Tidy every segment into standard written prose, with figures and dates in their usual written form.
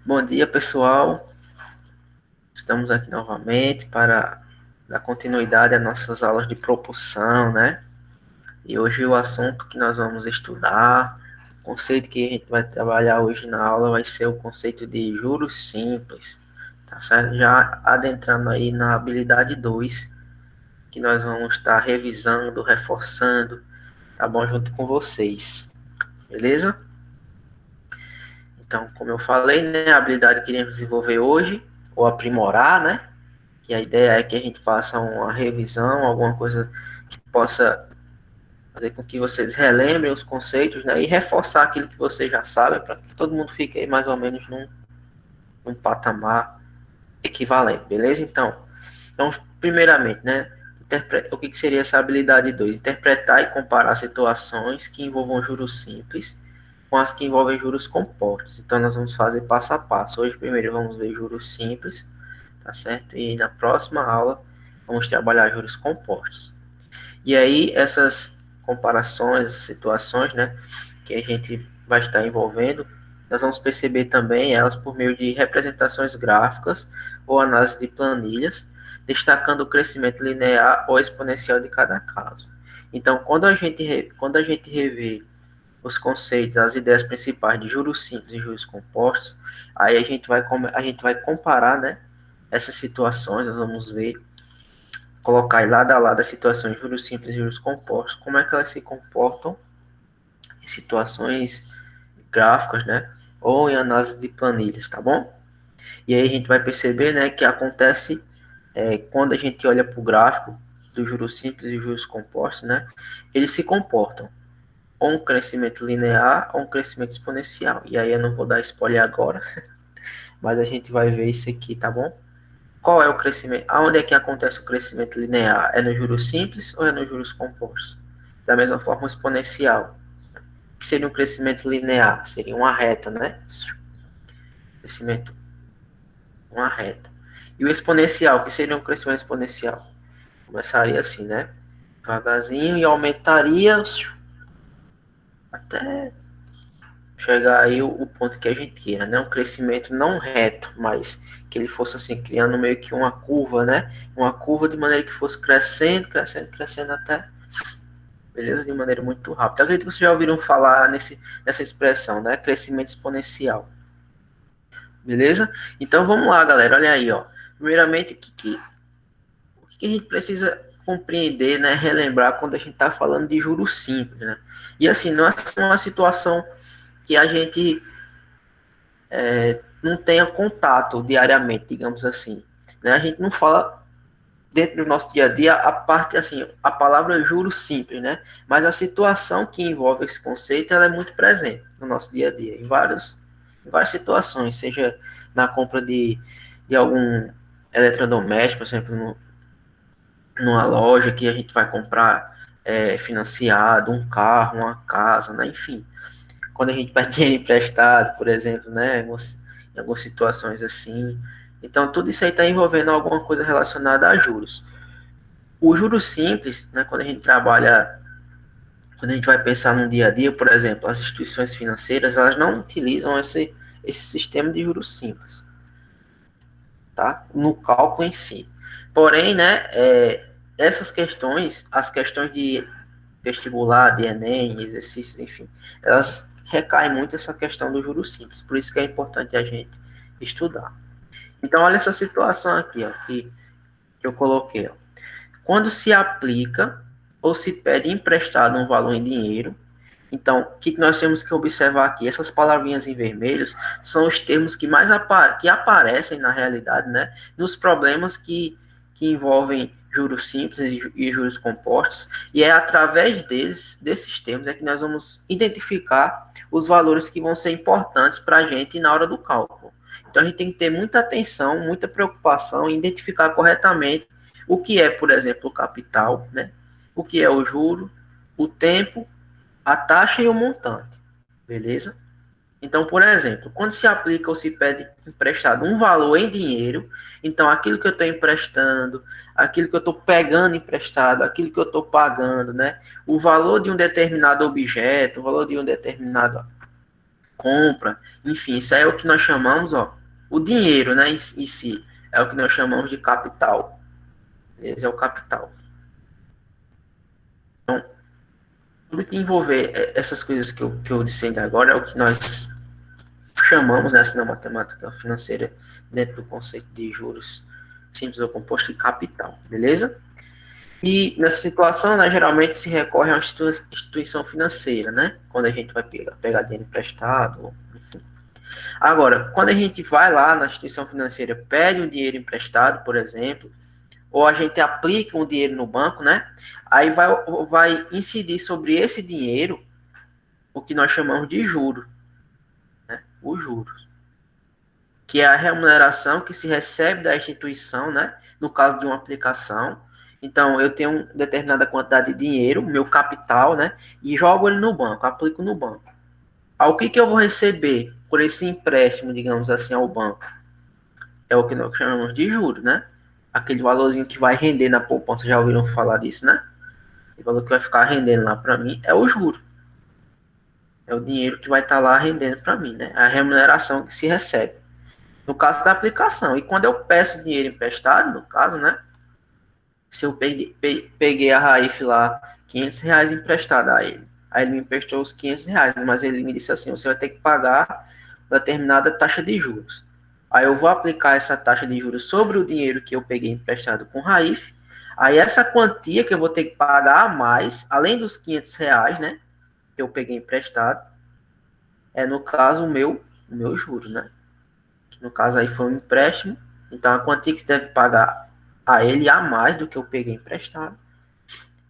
Bom dia, pessoal. Estamos aqui novamente para dar continuidade às nossas aulas de propulsão, né? E hoje o assunto que nós vamos estudar, o conceito que a gente vai trabalhar hoje na aula vai ser o conceito de juros simples, tá certo? Já adentrando aí na habilidade 2, que nós vamos estar revisando, reforçando, tá bom? Junto com vocês, beleza? Então, como eu falei, né, a habilidade que iremos desenvolver hoje, ou aprimorar, né? Que a ideia é que a gente faça uma revisão, alguma coisa que possa fazer com que vocês relembrem os conceitos, né, e reforçar aquilo que vocês já sabem, para que todo mundo fique aí mais ou menos num patamar equivalente, beleza? Então, primeiramente, né, o que seria essa habilidade 2? Interpretar e comparar situações que envolvam juros simples com as que envolvem juros compostos. Então, nós vamos fazer passo a passo. Hoje, primeiro, vamos ver juros simples, tá certo? E na próxima aula, vamos trabalhar juros compostos. E aí, essas comparações, situações, né, que a gente vai estar envolvendo, nós vamos perceber também elas por meio de representações gráficas ou análise de planilhas, destacando o crescimento linear ou exponencial de cada caso. Então, quando a gente revê os conceitos, as ideias principais de juros simples e juros compostos, aí a gente vai comparar, né, essas situações, nós vamos ver, colocar lado a lado as situações de juros simples e juros compostos, como é que elas se comportam em situações gráficas, né, ou em análise de planilhas, tá bom? E aí a gente vai perceber, né, que acontece quando a gente olha para o gráfico dos juros simples e juros compostos, né, eles se comportam ou um crescimento linear ou um crescimento exponencial. E aí eu não vou dar spoiler agora, mas a gente vai ver isso aqui, tá bom? Qual é o crescimento? Aonde é que acontece o crescimento linear? É nos juros simples ou é nos juros compostos? Da mesma forma, o exponencial. O que seria um crescimento linear? Seria uma reta, né? Crescimento, uma reta. E o exponencial, o que seria um crescimento exponencial? Começaria assim, né? Devagarzinho e aumentaria até chegar aí o ponto que a gente queira, né? Um crescimento não reto, mas que ele fosse assim, criando meio que uma curva, né? Uma curva de maneira que fosse crescendo, crescendo, crescendo até, beleza? De maneira muito rápida. Eu acredito que vocês já ouviram falar nessa expressão, né? Crescimento exponencial, beleza? Então vamos lá, galera, olha aí, ó. Primeiramente, o que a gente precisa compreender, né? Relembrar quando a gente está falando de juros simples, né? E assim, não é uma situação que a gente não tenha contato diariamente, digamos assim. Né? A gente não fala dentro do nosso dia a dia a parte assim, a palavra juros simples, né? Mas a situação que envolve esse conceito ela é muito presente no nosso dia a dia, em várias situações, seja na compra de algum eletrodoméstico, por exemplo, numa loja que a gente vai comprar financiado, um carro, uma casa, né? Enfim, quando a gente pede dinheiro emprestado, por exemplo, né? Em algumas situações assim. Então, tudo isso aí está envolvendo alguma coisa relacionada a juros. O juros simples, né? Quando a gente vai pensar no dia a dia, por exemplo, as instituições financeiras, elas não utilizam esse sistema de juros simples, tá? No cálculo em si. Porém, né? Essas questões, as questões de vestibular, de Enem, exercícios, enfim, elas recaem muito essa questão do juros simples. Por isso que é importante a gente estudar. Então, olha essa situação aqui, ó, que eu coloquei. Ó. Quando se aplica ou se pede emprestado um valor em dinheiro, então, o que nós temos que observar aqui? Essas palavrinhas em vermelhos são os termos que mais que aparecem na realidade, né? Nos problemas que envolvem juros simples e juros compostos, e é através desses termos, é que nós vamos identificar os valores que vão ser importantes para a gente na hora do cálculo. Então, a gente tem que ter muita atenção, muita preocupação em identificar corretamente o que é, por exemplo, o capital, né? O que é o juro, o tempo, a taxa e o montante, beleza? Então, por exemplo, quando se aplica ou se pede emprestado um valor em dinheiro, então aquilo que eu estou emprestando, aquilo que eu estou pegando emprestado, aquilo que eu estou pagando, né? O valor de um determinado objeto, o valor de um determinado compra, enfim, isso aí é o que nós chamamos, ó, o dinheiro, né, em si, é o que nós chamamos de capital. Esse é o capital. Então, tudo que envolver essas coisas que eu disse ainda agora é o que nós chamamos, né, assim, na matemática financeira, dentro do conceito de juros simples ou composto, de capital, beleza? E nessa situação, né, geralmente se recorre a uma instituição financeira, né? Quando a gente vai pegar dinheiro emprestado, enfim. Agora, quando a gente vai lá na instituição financeira, pede um dinheiro emprestado, por exemplo, ou a gente aplica um dinheiro no banco, né? Aí vai incidir sobre esse dinheiro o que nós chamamos de juro, né? O juro, que é a remuneração que se recebe da instituição, né? No caso de uma aplicação. Então, eu tenho uma determinada quantidade de dinheiro, meu capital, né? E jogo ele no banco, aplico no banco. Ao que eu vou receber por esse empréstimo, digamos assim, ao banco? É o que nós chamamos de juros, né? Aquele valorzinho que vai render na poupança, já ouviram falar disso, né? O valor que vai ficar rendendo lá para mim é o juro. É o dinheiro que vai estar lá rendendo para mim, né? A remuneração que se recebe. No caso da aplicação. E quando eu peço dinheiro emprestado, no caso, né? Se eu peguei a Raif lá, R$ 500 emprestado a ele. Aí ele me emprestou os R$ 500, mas ele me disse assim, você vai ter que pagar determinada taxa de juros. Aí eu vou aplicar essa taxa de juros sobre o dinheiro que eu peguei emprestado com Raif. Aí essa quantia que eu vou ter que pagar a mais, além dos R$ 500, né? Que eu peguei emprestado, é no caso o meu juro, né? Que no caso aí foi um empréstimo. Então a quantia que você deve pagar a ele a mais do que eu peguei emprestado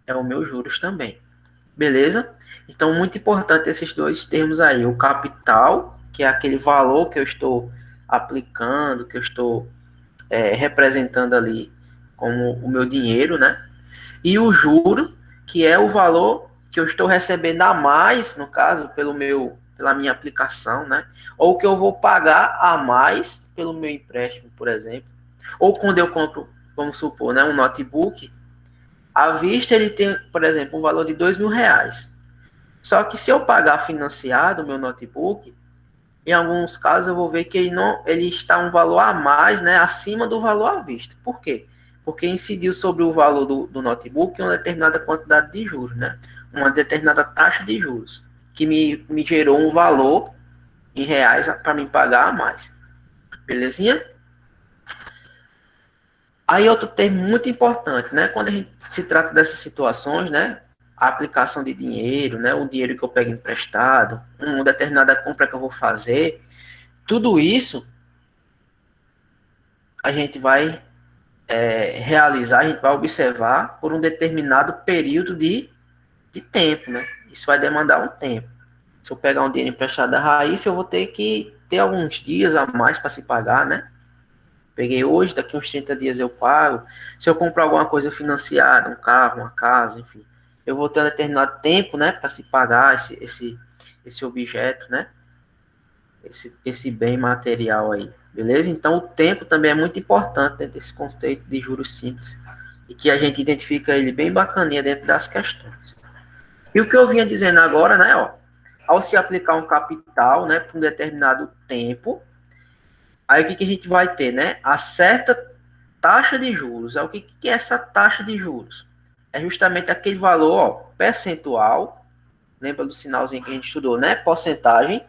é o meu juros também. Beleza? Então, muito importante esses dois termos aí. O capital, que é aquele valor que eu estou aplicando, que eu estou representando ali como o meu dinheiro, né? E o juro, que é o valor que eu estou recebendo a mais, no caso, pela minha aplicação, né? Ou que eu vou pagar a mais pelo meu empréstimo, por exemplo. Ou quando eu compro, vamos supor, né, um notebook, à vista ele tem, por exemplo, um valor de R$ 2.000. Só que se eu pagar financiado o meu notebook, em alguns casos eu vou ver que ele está um valor a mais, né, acima do valor à vista. Por quê? Porque incidiu sobre o valor do notebook uma determinada quantidade de juros, né? Uma determinada taxa de juros, que me gerou um valor em reais para me pagar a mais. Belezinha? Aí outro termo muito importante, né? Quando a gente se trata dessas situações, né? A aplicação de dinheiro, né? O dinheiro que eu pego emprestado, uma determinada compra que eu vou fazer, tudo isso a gente vai realizar, a gente vai observar por um determinado período de tempo, né? Isso vai demandar um tempo. Se eu pegar um dinheiro emprestado da Raif, eu vou ter que ter alguns dias a mais para se pagar, né? Peguei hoje, daqui uns 30 dias eu pago. Se eu comprar alguma coisa financiada, um carro, uma casa, enfim, eu vou ter um determinado tempo, né, para se pagar esse objeto, né? Esse bem material aí, beleza? Então, o tempo também é muito importante dentro desse conceito de juros simples e que a gente identifica ele bem bacaninha dentro das questões. E o que eu vinha dizendo agora, né, ó, ao se aplicar um capital, né, por um determinado tempo, aí o que a gente vai ter, né? A certa taxa de juros. O que é essa taxa de juros? É justamente aquele valor, ó, percentual. Lembra do sinalzinho que a gente estudou, né? Porcentagem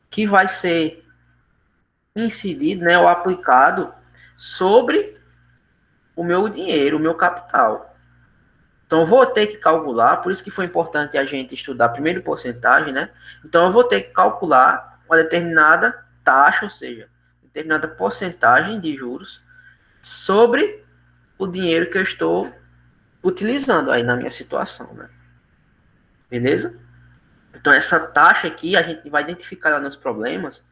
que vai ser incidido, né, ou aplicado sobre o meu dinheiro, o meu capital. Então, eu vou ter que calcular, por isso que foi importante a gente estudar primeiro porcentagem, né? Então, eu vou ter que calcular uma determinada taxa, ou seja, determinada porcentagem de juros sobre o dinheiro que eu estou utilizando aí na minha situação, né? Beleza? Então, essa taxa aqui, a gente vai identificar ela nos problemas,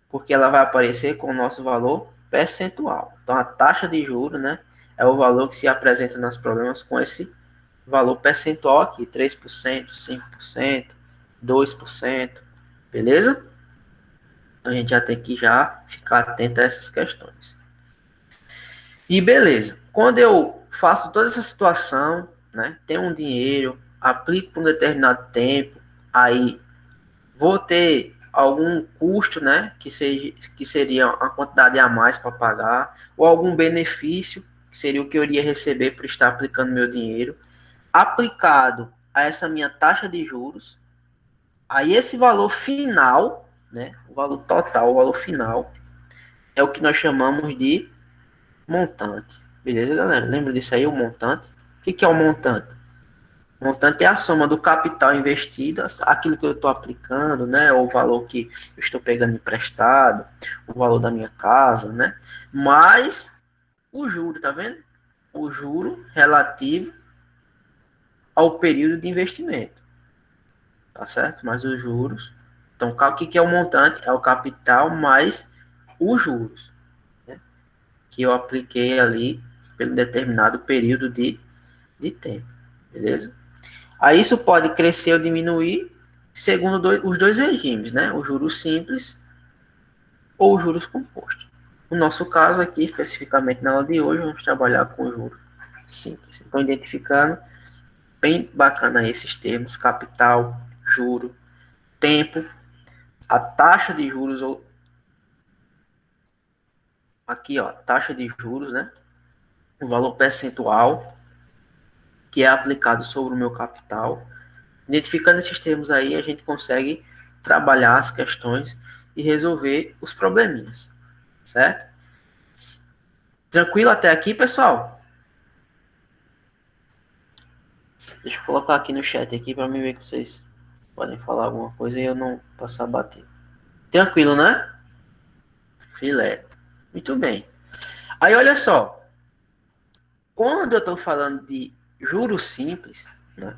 porque ela vai aparecer com o nosso valor percentual. Então, a taxa de juros, né, é o valor que se apresenta nos problemas com esse valor percentual aqui, 3%, 5%, 2%, beleza? Então, a gente já tem que já ficar atento a essas questões. E beleza, quando eu faço toda essa situação, né, tenho um dinheiro, aplico por um determinado tempo, Aí vou ter algum custo, né, que seria uma quantidade a mais para pagar, ou algum benefício, que seria o que eu iria receber por estar aplicando meu dinheiro, aplicado a essa minha taxa de juros. Aí esse valor final, né, o valor total, o valor final, é o que nós chamamos de montante. Beleza, galera? Lembra disso aí, o montante? O que é o montante? O montante é a soma do capital investido, aquilo que eu estou aplicando, né? O valor que eu estou pegando emprestado, o valor da minha casa, né? Mais o juro, tá vendo? O juro relativo ao período de investimento, tá certo? Mais os juros. Então, o que é o montante? É o capital mais os juros, né? Que eu apliquei ali pelo determinado período de tempo, beleza? Aí isso pode crescer ou diminuir segundo os dois regimes, né? O juros simples ou os juros compostos. No nosso caso aqui, especificamente na aula de hoje, vamos trabalhar com o juros simples. Então, identificando bem bacana esses termos: capital, juro, tempo, a taxa de juros, ou aqui, ó, taxa de juros, né? O valor percentual que é aplicado sobre o meu capital. Identificando esses termos aí, a gente consegue trabalhar as questões e resolver os probleminhas, certo? Tranquilo até aqui, pessoal? Deixa eu colocar aqui no chat aqui para mim ver que vocês podem falar alguma coisa e eu não passar batido. Tranquilo, né? Filé. Muito bem. Aí, olha só. Quando eu estou falando de juros simples, né?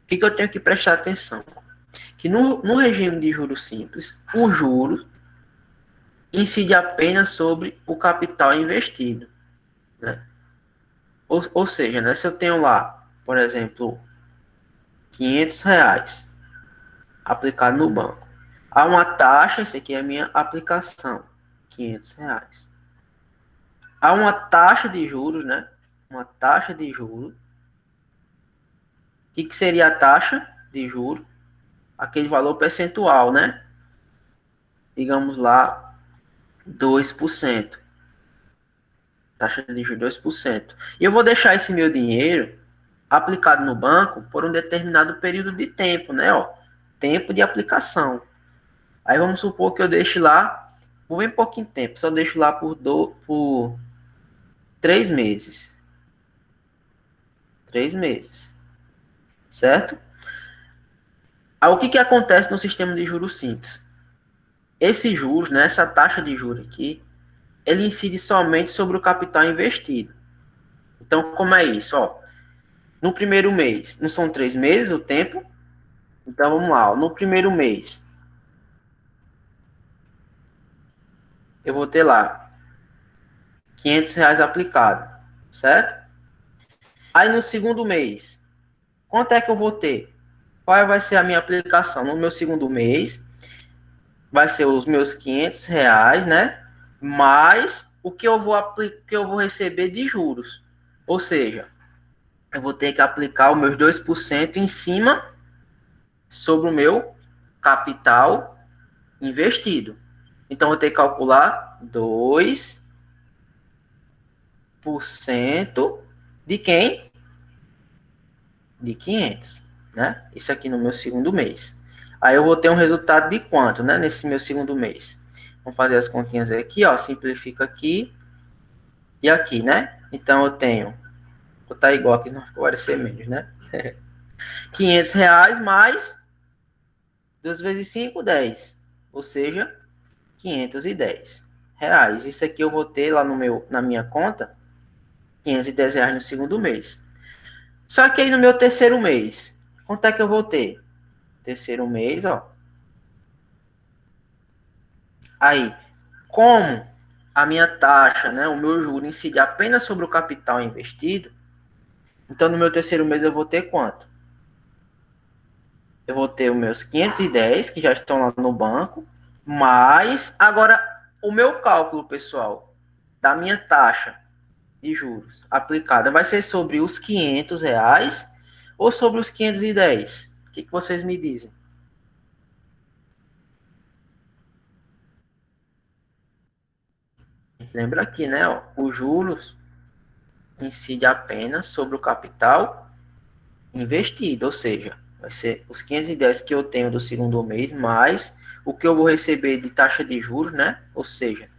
O que eu tenho que prestar atenção? Que no regime de juros simples, o juro incide apenas sobre o capital investido, né? Ou seja, né, se eu tenho lá, por exemplo, R$ 500 aplicado no banco, há uma taxa, essa aqui é a minha aplicação, R$ 500. Há uma taxa de juros, né? Uma taxa de juros. O que seria a taxa de juros? Aquele valor percentual, né? Digamos lá, 2%. Taxa de juros 2%. E eu vou deixar esse meu dinheiro aplicado no banco por um determinado período de tempo, né? Ó, tempo de aplicação. Aí vamos supor que eu deixe lá por bem pouquinho tempo, só deixo lá por 3 meses. 3 meses, certo? Aí o que acontece no sistema de juros simples? Esses juros, né, essa taxa de juros aqui, ele incide somente sobre o capital investido. Então, como é isso? Ó, no primeiro mês, não são 3 meses o tempo? Então, vamos lá. Ó, no primeiro mês, eu vou ter lá R$ 500 aplicado, certo? Aí no segundo mês, quanto é que eu vou ter? Qual vai ser a minha aplicação? No meu segundo mês, vai ser os meus R$ 500, né? Mais o que que eu vou receber de juros. Ou seja, eu vou ter que aplicar os meus 2% em cima sobre o meu capital investido. Então, eu vou ter que calcular 2% de quem? De 500, né? Isso aqui no meu segundo mês. Aí eu vou ter um resultado de quanto, né? Nesse meu segundo mês. Vamos fazer as continhas aqui, ó. Simplifica aqui e aqui, né? Então eu tenho, vou botar igual aqui, não vai parecer menos, né? R$ 500 mais 2 vezes 5, 10. Ou seja, R$ 510. Isso aqui eu vou ter lá na minha conta, R$ 510 no segundo mês. Só que aí no meu terceiro mês, quanto é que eu vou ter? Terceiro mês, ó. Aí, como a minha taxa, né, o meu juro incide apenas sobre o capital investido, então no meu terceiro mês eu vou ter quanto? Eu vou ter os meus 510 que já estão lá no banco, mas agora o meu cálculo, pessoal, da minha taxa de juros aplicada vai ser sobre os R$ 500 ou sobre os 510? O que vocês me dizem? gente lembra aqui, né? Ó, os juros incide apenas sobre o capital investido, ou seja, vai ser os 510 que eu tenho do segundo mês, mais o que eu vou receber de taxa de juros, né? Ou seja,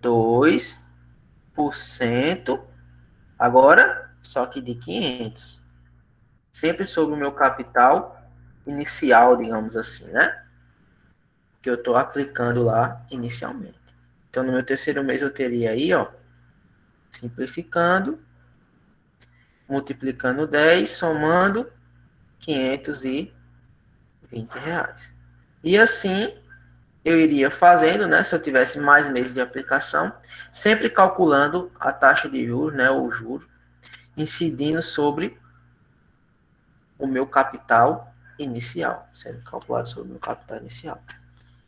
2%, agora só que de 500. Sempre sobre o meu capital inicial, digamos assim, né? Que eu estou aplicando lá inicialmente. Então, no meu terceiro mês, eu teria aí, ó, simplificando, multiplicando 10, somando 520 reais. E assim, eu iria fazendo, né, se eu tivesse mais meses de aplicação, sempre calculando a taxa de juros, né, ou juro, incidindo sobre o meu capital inicial, sendo calculado sobre o meu capital inicial.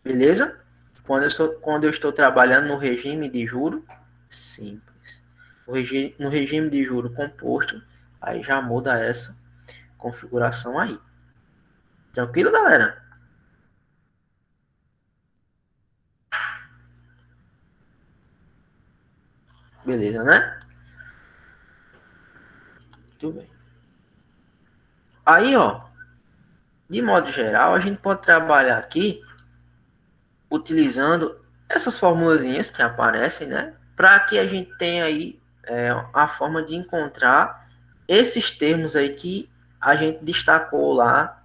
Beleza? Quando eu estou trabalhando no regime de juro simples. No regime de juro composto, aí já muda essa configuração aí. Tranquilo, galera? Beleza, né? Muito bem. Aí, ó, de modo geral, a gente pode trabalhar aqui utilizando essas formulazinhas que aparecem, né? Para que a gente tenha aí a forma de encontrar esses termos aí que a gente destacou lá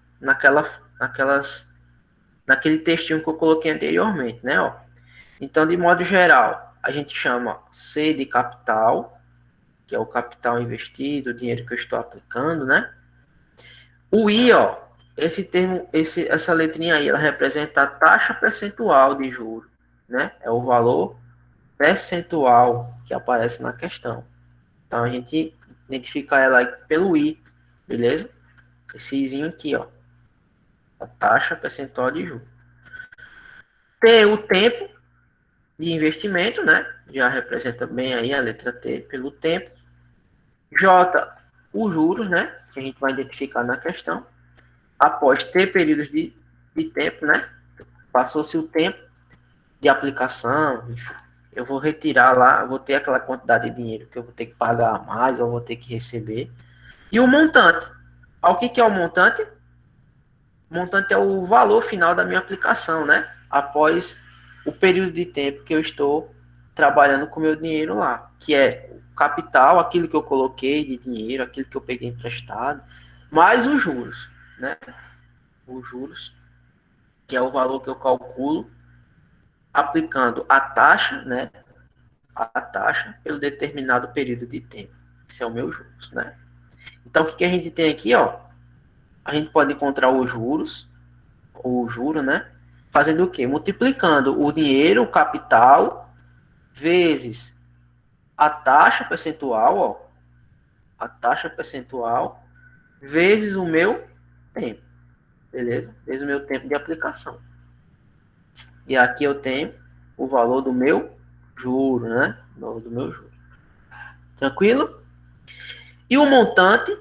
naquele textinho que eu coloquei anteriormente, né? Ó. Então, de modo geral, a gente chama C de capital, que é o capital investido, o dinheiro que eu estou aplicando, né? O I, ó, esse termo, essa letrinha aí, ela representa a taxa percentual de juros, né? É o valor percentual que aparece na questão. Então a gente identifica ela aí pelo I, beleza? Esse Izinho aqui, ó, a taxa percentual de juros. T, o tempo de investimento, né? Já representa bem aí a letra T pelo tempo. J, os juros, né? Que a gente vai identificar na questão. Após T períodos de tempo, né? Passou-se o tempo de aplicação, enfim, eu vou retirar lá, vou ter aquela quantidade de dinheiro que eu vou ter que pagar a mais, ou vou ter que receber. E o montante. O que é o montante? O montante é o valor final da minha aplicação, né? Após o período de tempo que eu estou trabalhando com o meu dinheiro lá, que é o capital, aquilo que eu coloquei de dinheiro, aquilo que eu peguei emprestado, mais os juros, né? Os juros, que é o valor que eu calculo aplicando a taxa, né? A taxa pelo determinado período de tempo. Esse é o meu juros, né? Então, o que a gente tem aqui, ó? A gente pode encontrar os juros, ou o juro, né? Fazendo o quê? Multiplicando o dinheiro, o capital, vezes a taxa percentual, ó. A taxa percentual, vezes o meu tempo. Beleza? Vezes o meu tempo de aplicação. E aqui eu tenho o valor do meu juro, né? O valor do meu juro. Tranquilo? E o montante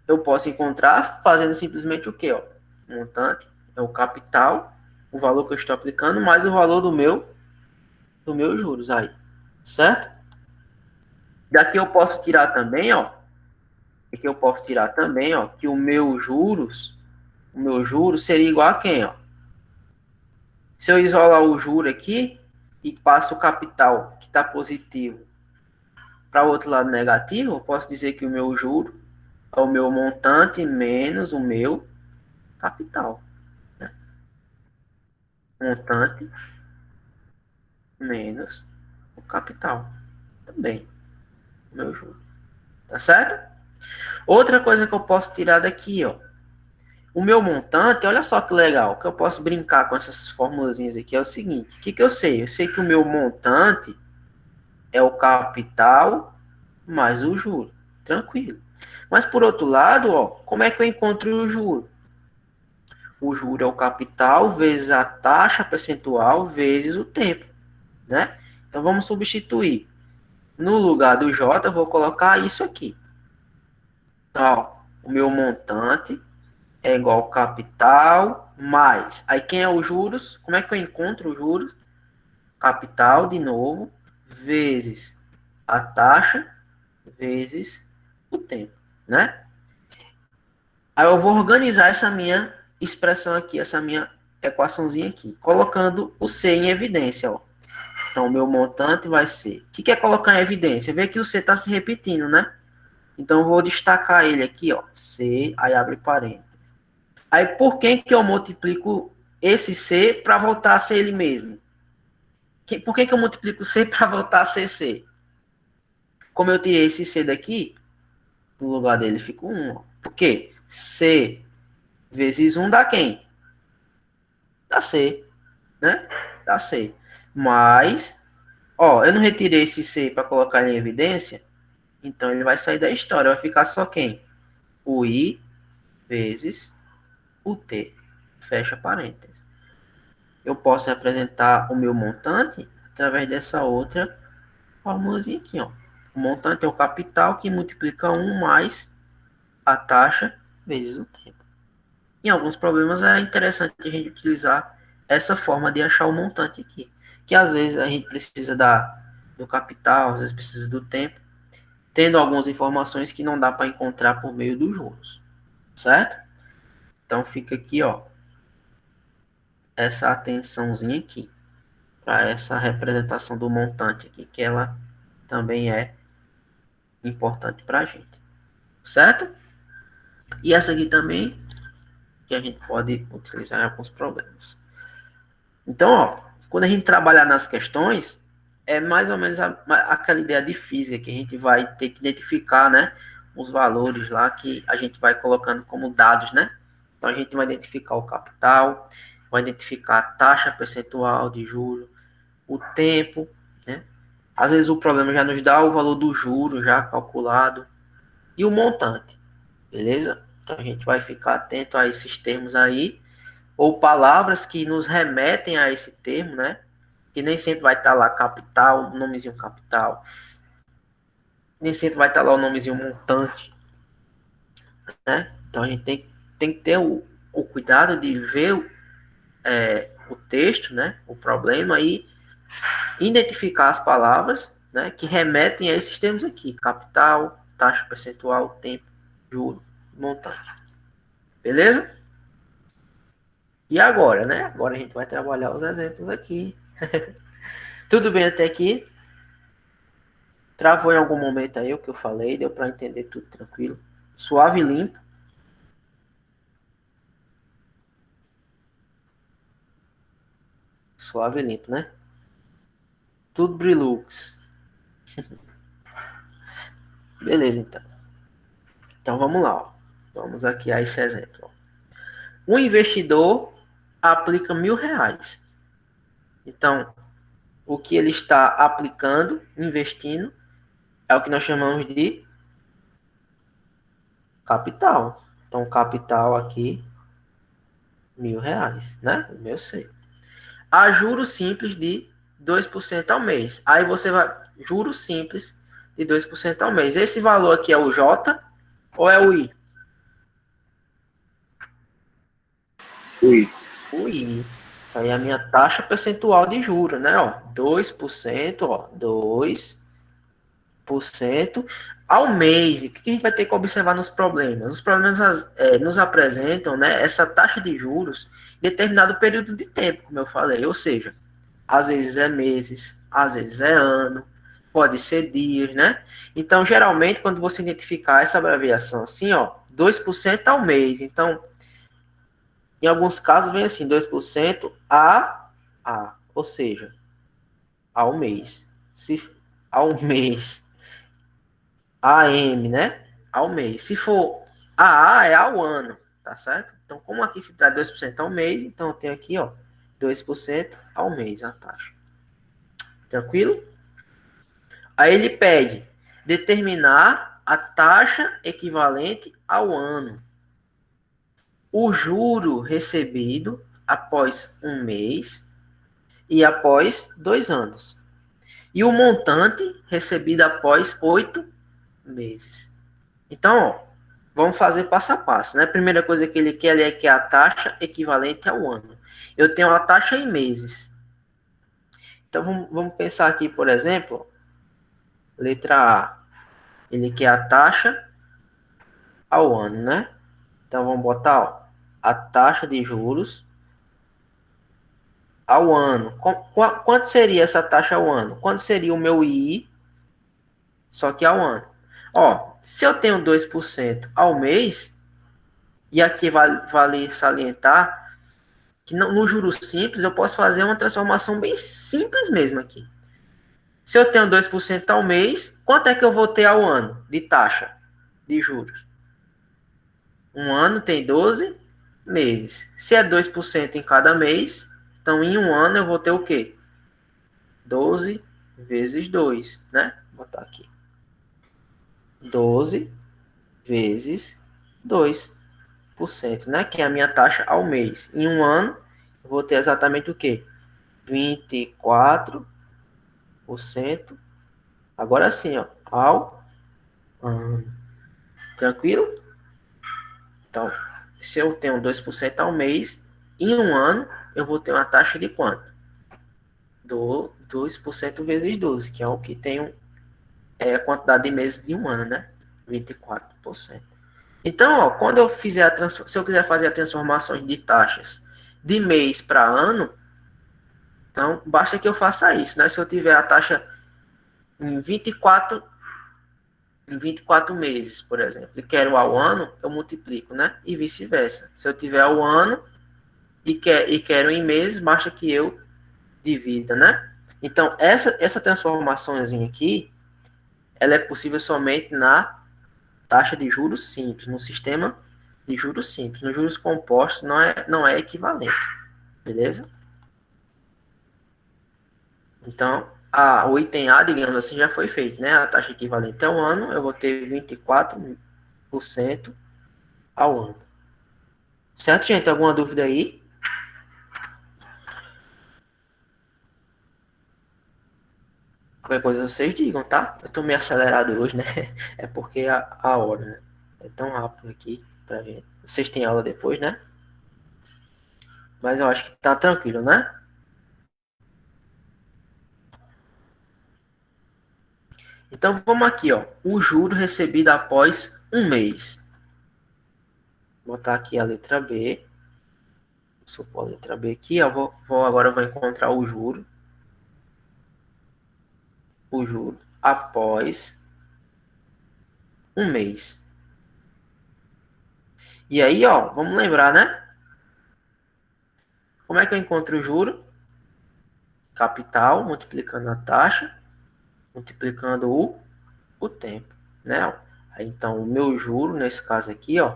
eu posso encontrar fazendo simplesmente o quê? Ó? O montante é o capital, o valor que eu estou aplicando, mais o valor do meu juros aí. Certo? Daqui eu posso tirar também, ó. Aqui eu posso tirar também, ó, que o meu juros seria igual a quem, ó? Se eu isolar o juro aqui e passo o capital que está positivo para o outro lado negativo, eu posso dizer que o meu juro é o meu montante menos o meu capital. Né? Montante menos o capital. Também, o meu juro. Tá certo? Outra coisa que eu posso tirar daqui, ó. O meu montante, olha só que legal, que eu posso brincar com essas formulazinhas aqui, é o seguinte. O que eu sei? Eu sei que o meu montante é o capital mais o juro. Tranquilo. Mas por outro lado, ó, como é que eu encontro o juro? O juro é o capital vezes a taxa percentual vezes o tempo, né? Então vamos substituir. No lugar do J, eu vou colocar isso aqui. Então, ó, o meu montante é igual ao capital mais. Aí quem é os juros? Como é que eu encontro os juros? capital de novo, vezes a taxa, vezes o tempo, né? Aí eu vou organizar essa minha expressão aqui, essa minha equaçãozinha aqui, colocando o C em evidência, ó. Então, o meu montante vai ser... O que é colocar em evidência? Vê que o C está se repetindo, né? Então, eu vou destacar ele aqui, ó. C, aí abre parênteses. Aí, por que eu multiplico esse C para voltar a ser ele mesmo? Por que eu multiplico C para voltar a ser C? Como eu tirei esse C daqui, no lugar dele fica 1. Ó. Por quê? C vezes 1 dá quem? Dá C, né? Dá C. Mas, ó, eu não retirei esse C para colocar em evidência, então ele vai sair da história. Vai ficar só quem? O I vezes o T. Fecha parênteses. Eu posso representar o meu montante através dessa outra formulazinha aqui, ó. O montante é o capital que multiplica 1 mais a taxa vezes o tempo. Em alguns problemas é interessante a gente utilizar essa forma de achar o montante aqui. Que às vezes a gente precisa do capital, às vezes precisa do tempo, tendo algumas informações que não dá para encontrar por meio dos juros. Certo? Então fica aqui, ó, essa atençãozinha aqui para essa representação do montante aqui, que ela também é importante para a gente. Certo? E essa aqui também, que a gente pode utilizar em alguns problemas. Então, ó, quando a gente trabalhar nas questões, é mais ou menos aquela ideia de física que a gente vai ter que identificar, né, os valores lá que a gente vai colocando como dados, né? Então, a gente vai identificar o capital, vai identificar a taxa percentual de juros, o tempo, né? Às vezes o problema já nos dá o valor do juro já calculado e o montante, beleza? Então, a gente vai ficar atento a esses termos aí, ou palavras que nos remetem a esse termo, né? Que nem sempre vai estar lá capital, nomezinho capital. Nem sempre vai estar lá o nomezinho montante, né? Então a gente tem que ter o cuidado de ver o texto, né? O problema e identificar as palavras, né? Que remetem a esses termos aqui: capital, taxa percentual, tempo, juro, montante. Beleza? E agora, né? Agora a gente vai trabalhar os exemplos aqui. Tudo bem até aqui? Travou em algum momento aí o que eu falei? Deu para entender tudo tranquilo? Suave e limpo? Suave e limpo, né? Tudo Brilux. Beleza, então. Então vamos lá. Ó. Vamos aqui a esse exemplo. Ó. Um investidor aplica R$ 1.000. Então, o que ele está aplicando, investindo, é o que nós chamamos de capital. Então, capital aqui, R$ 1.000, né? O meu sei. A juros simples de 2% ao mês. Aí você vai, juros simples de 2% ao mês. Esse valor aqui é o J ou é o I? O I. O I. Isso aí é a minha taxa percentual de juros, né? Ó, 2%, ó, 2% ao mês. O que a gente vai ter que observar nos problemas? Os problemas nos apresentam, né, essa taxa de juros em determinado período de tempo, como eu falei. Ou seja, às vezes é meses, às vezes é ano, pode ser dias, né? Então, geralmente, quando você identificar essa abreviação assim, ó, 2% ao mês. Então, em alguns casos vem assim, 2% ou seja, ao mês. Se ao mês, AM, né? Ao mês. Se for AA, é ao ano, tá certo? Então, como aqui se trata de 2% ao mês, então eu tenho aqui, ó, 2% ao mês a taxa. Tranquilo? Aí ele pede determinar a taxa equivalente ao ano. O juro recebido após um mês e após 2 anos. E o montante recebido após 8 meses. Então, ó, vamos fazer passo a passo. Né? A primeira coisa que ele quer é que a taxa equivalente ao ano. Eu tenho a taxa em meses. Então, vamos pensar aqui, por exemplo, letra A. Ele quer a taxa ao ano, né? Então, vamos botar, ó, a taxa de juros ao ano. Quanto seria essa taxa ao ano? Quanto seria o meu I, só que ao ano? Ó, se eu tenho 2% ao mês, e aqui vale salientar que no juros simples eu posso fazer uma transformação bem simples mesmo aqui. Se eu tenho 2% ao mês, quanto é que eu vou ter ao ano de taxa de juros? Um ano tem 12 meses. Se é 2% em cada mês, então em um ano eu vou ter o quê? 12 vezes 2, né? Vou botar aqui. 12 vezes 2%, né? Que é a minha taxa ao mês. Em um ano, eu vou ter exatamente o quê? 24%. Agora sim, ó, ao ano. Tranquilo? Então, se eu tenho 2% ao mês, em um ano, eu vou ter uma taxa de quanto? 2% vezes 12, que é o que tem a quantidade de meses de um ano, né? 24%. Então, ó, quando eu fizer se eu quiser fazer a transformação de taxas de mês para ano, então basta que eu faça isso, né? Se eu tiver a taxa em 24 meses, por exemplo, e quero ao ano, eu multiplico, né? E vice-versa. Se eu tiver ao ano e quero em meses, basta que eu divida, né? Então, essa transformaçãozinha aqui, ela é possível somente na taxa de juros simples, no sistema de juros simples. Nos juros compostos não é equivalente, beleza? Então, o item A, digamos assim, já foi feito, né? A taxa equivalente ao ano, eu vou ter 24% ao ano. Certo, gente? Alguma dúvida aí? Qualquer coisa vocês digam, tá? Eu tô meio acelerado hoje, né? É porque a hora, né? É tão rápido aqui pra ver. Vocês têm aula depois, né? Mas eu acho que tá tranquilo, né? Então vamos aqui, ó. O juro recebido após um mês. Vou botar aqui a letra B. Vou supor a letra B aqui, ó. Agora eu vou encontrar o juro. O juro após um mês. E aí, ó, vamos lembrar, né? Como é que eu encontro o juro? Capital multiplicando a taxa, multiplicando o tempo, né? Aí, então, o meu juro, nesse caso aqui, ó,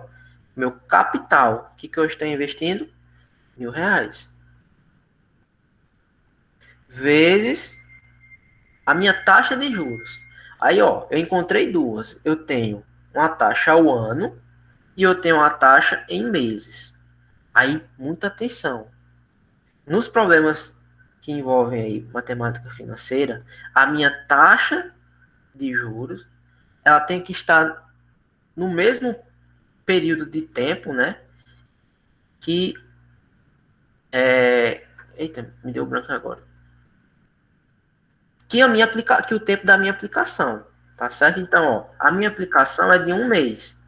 meu capital, o que eu estou investindo? R$ 1.000. Vezes a minha taxa de juros. Aí, ó, eu encontrei duas. Eu tenho uma taxa ao ano e eu tenho uma taxa em meses. Aí, muita atenção. Nos problemas que envolvem aí matemática financeira, a minha taxa de juros, ela tem que estar no mesmo período de tempo, né? Que eita, me deu branco agora. Que o tempo da minha aplicação, tá certo? Então, ó, a minha aplicação é de um mês.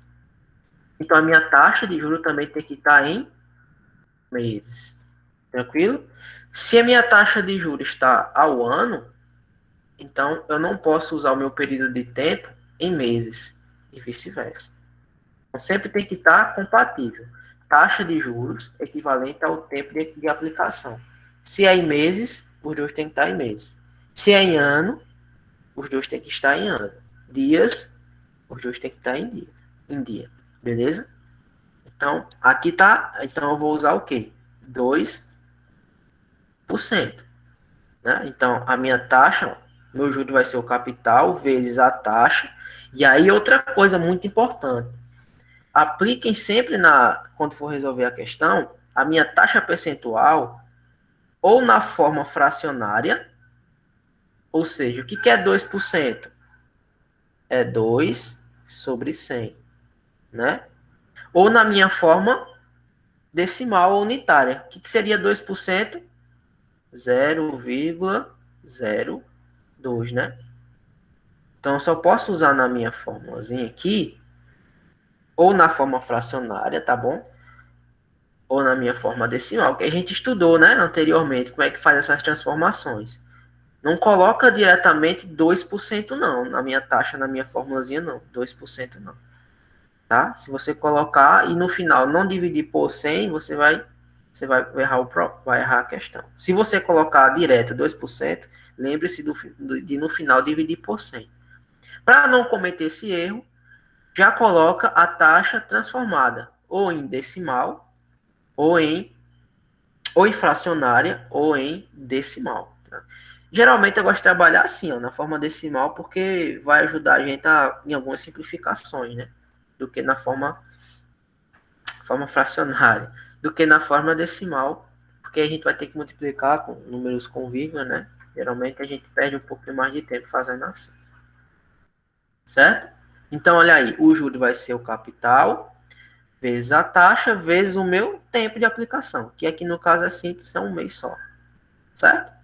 Então, a minha taxa de juros também tem que estar em meses. Tranquilo? Se a minha taxa de juros está ao ano, então eu não posso usar o meu período de tempo em meses e vice-versa. Então, sempre tem que estar compatível. Taxa de juros equivalente ao tempo de aplicação. Se é em meses, os dois têm que estar em meses. Se é em ano, os dois têm que estar em ano. Dias, os dois têm que estar em dia. Beleza? Então, aqui tá. Então, eu vou usar o quê? 2%. Né? Então, a minha taxa, meu juro vai ser o capital vezes a taxa. E aí, outra coisa muito importante. Apliquem sempre quando for resolver a questão, a minha taxa percentual ou na forma fracionária, ou seja, o que é 2%? É 2 sobre 100, né? Ou na minha forma decimal ou unitária. O que seria 2%? 0,2. 0,02, né? Então, eu só posso usar na minha formulazinha aqui, ou na forma fracionária, tá bom? Ou na minha forma decimal, que a gente estudou, né, anteriormente, como é que faz essas transformações. Não coloca diretamente 2% não, na minha taxa, na minha formulazinha não, 2% não. Tá? Se você colocar e no final não dividir por 100, você vai errar a questão. Se você colocar direto 2%, lembre-se de no final dividir por 100. Para não cometer esse erro, já coloca a taxa transformada ou em decimal, ou em fracionária, ou em decimal. Tá? Geralmente eu gosto de trabalhar assim, ó, na forma decimal, porque vai ajudar a gente em algumas simplificações, né? Do que na forma fracionária, do que na forma decimal, porque a gente vai ter que multiplicar com números convívios, né? Geralmente a gente perde um pouco mais de tempo fazendo assim. Certo? Então, olha aí, o juro vai ser o capital vezes a taxa vezes o meu tempo de aplicação, que aqui no caso é simples, é um mês só. Certo?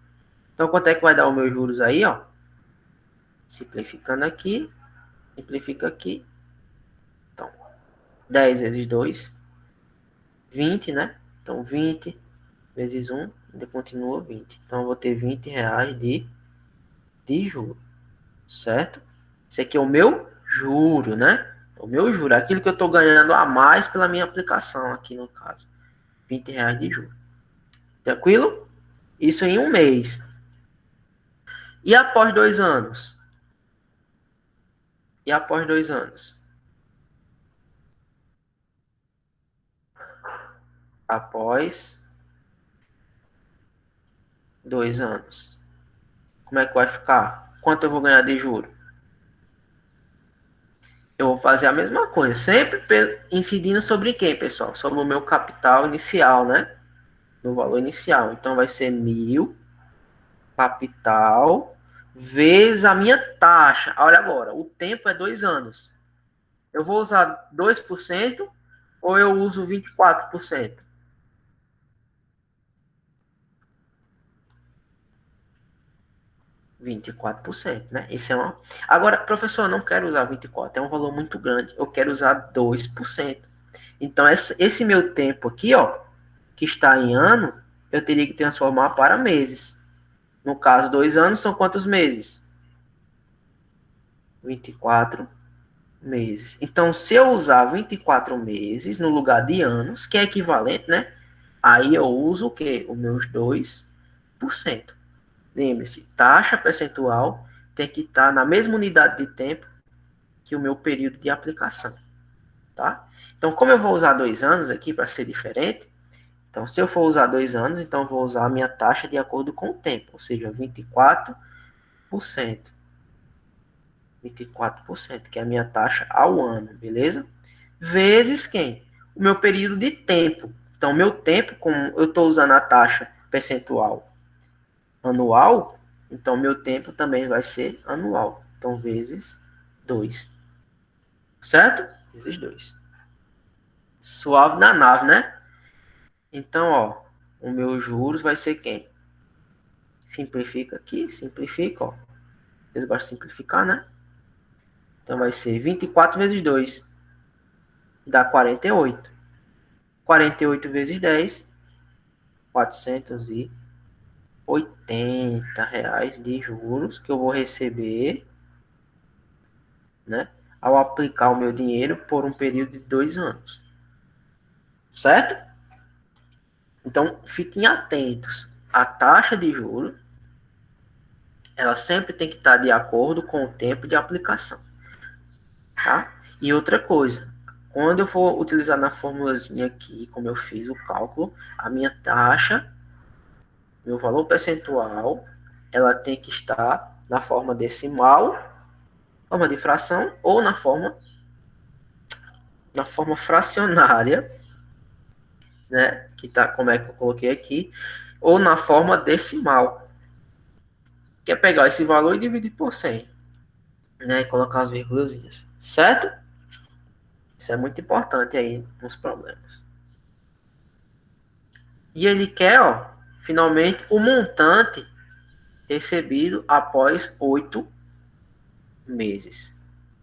Então, quanto é que vai dar os meus juros aí, ó? Simplificando aqui, simplifica aqui. Então, 10 vezes 2, 20, né? Então, 20 vezes 1, ainda continua 20. Então, eu vou ter R$ 20 de juro, certo? Esse aqui é o meu juro, né? O meu juro, aquilo que eu estou ganhando a mais pela minha aplicação aqui no caso. R$ 20 de juro. Tranquilo? Isso em um mês. E após 2 anos? E após 2 anos? Após 2 anos. Como é que vai ficar? Quanto eu vou ganhar de juro? Eu vou fazer a mesma coisa, sempre incidindo sobre quem, pessoal? Sobre o meu capital inicial, né? No valor inicial. Então, vai ser 1.000 capital vezes a minha taxa. Olha agora, o tempo é 2 anos. Eu vou usar 2% ou eu uso 24%? 24%, né? Esse é uma... Agora, professor, eu não quero usar 24%, é um valor muito grande. Eu quero usar 2%. Então, esse meu tempo aqui, ó, que está em ano, eu teria que transformar para meses. No caso, 2 anos são quantos meses? 24 meses. Então, se eu usar 24 meses no lugar de anos, que é equivalente, né? Aí eu uso o quê? Os meus 2%. Lembre-se, taxa percentual tem que estar na mesma unidade de tempo que o meu período de aplicação, tá? Então, como eu vou usar 2 anos aqui para ser diferente, então se eu for usar 2 anos, então eu vou usar a minha taxa de acordo com o tempo, ou seja, 24%. 24%, que é a minha taxa ao ano, beleza? Vezes quem? O meu período de tempo. Então, meu tempo, como eu estou usando a taxa percentual anual, então meu tempo também vai ser anual. Então, vezes 2. Certo? Vezes 2. Suave na nave, né? Então, ó, o meu juros vai ser quem? Simplifica aqui, simplifica, ó. Eles gostam de simplificar, né? Então, vai ser 24 vezes 2 dá 48. 48 vezes 10, R$ 480 de juros que eu vou receber, né? Ao aplicar o meu dinheiro por um período de 2 anos. Certo? Então, fiquem atentos. A taxa de juros, ela sempre tem que estar de acordo com o tempo de aplicação. Tá? E outra coisa, quando eu for utilizar na formulazinha aqui, como eu fiz o cálculo, a minha taxa, meu valor percentual, ela tem que estar na forma decimal, forma de fração, ou na forma fracionária, né? Que tá, como é que eu coloquei aqui, ou na forma decimal, que é pegar esse valor e dividir por 100, né? E colocar as vírgulazinhas, certo? Isso é muito importante aí nos problemas. E ele quer, ó, finalmente, o montante recebido após 8 meses.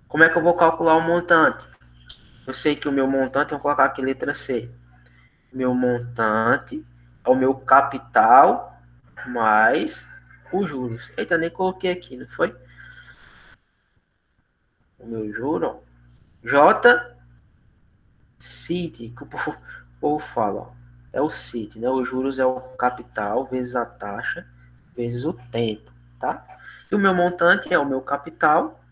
Como é que eu vou calcular o montante? Eu sei que o meu montante, eu vou colocar aqui letra C. Meu montante é o meu capital mais os juros. Eita, nem coloquei aqui, não foi? O meu juro, J CIT, que o povo fala, ó, é o CIT, né? Os juros é o capital vezes a taxa vezes o tempo, tá? E o meu montante é o meu capital,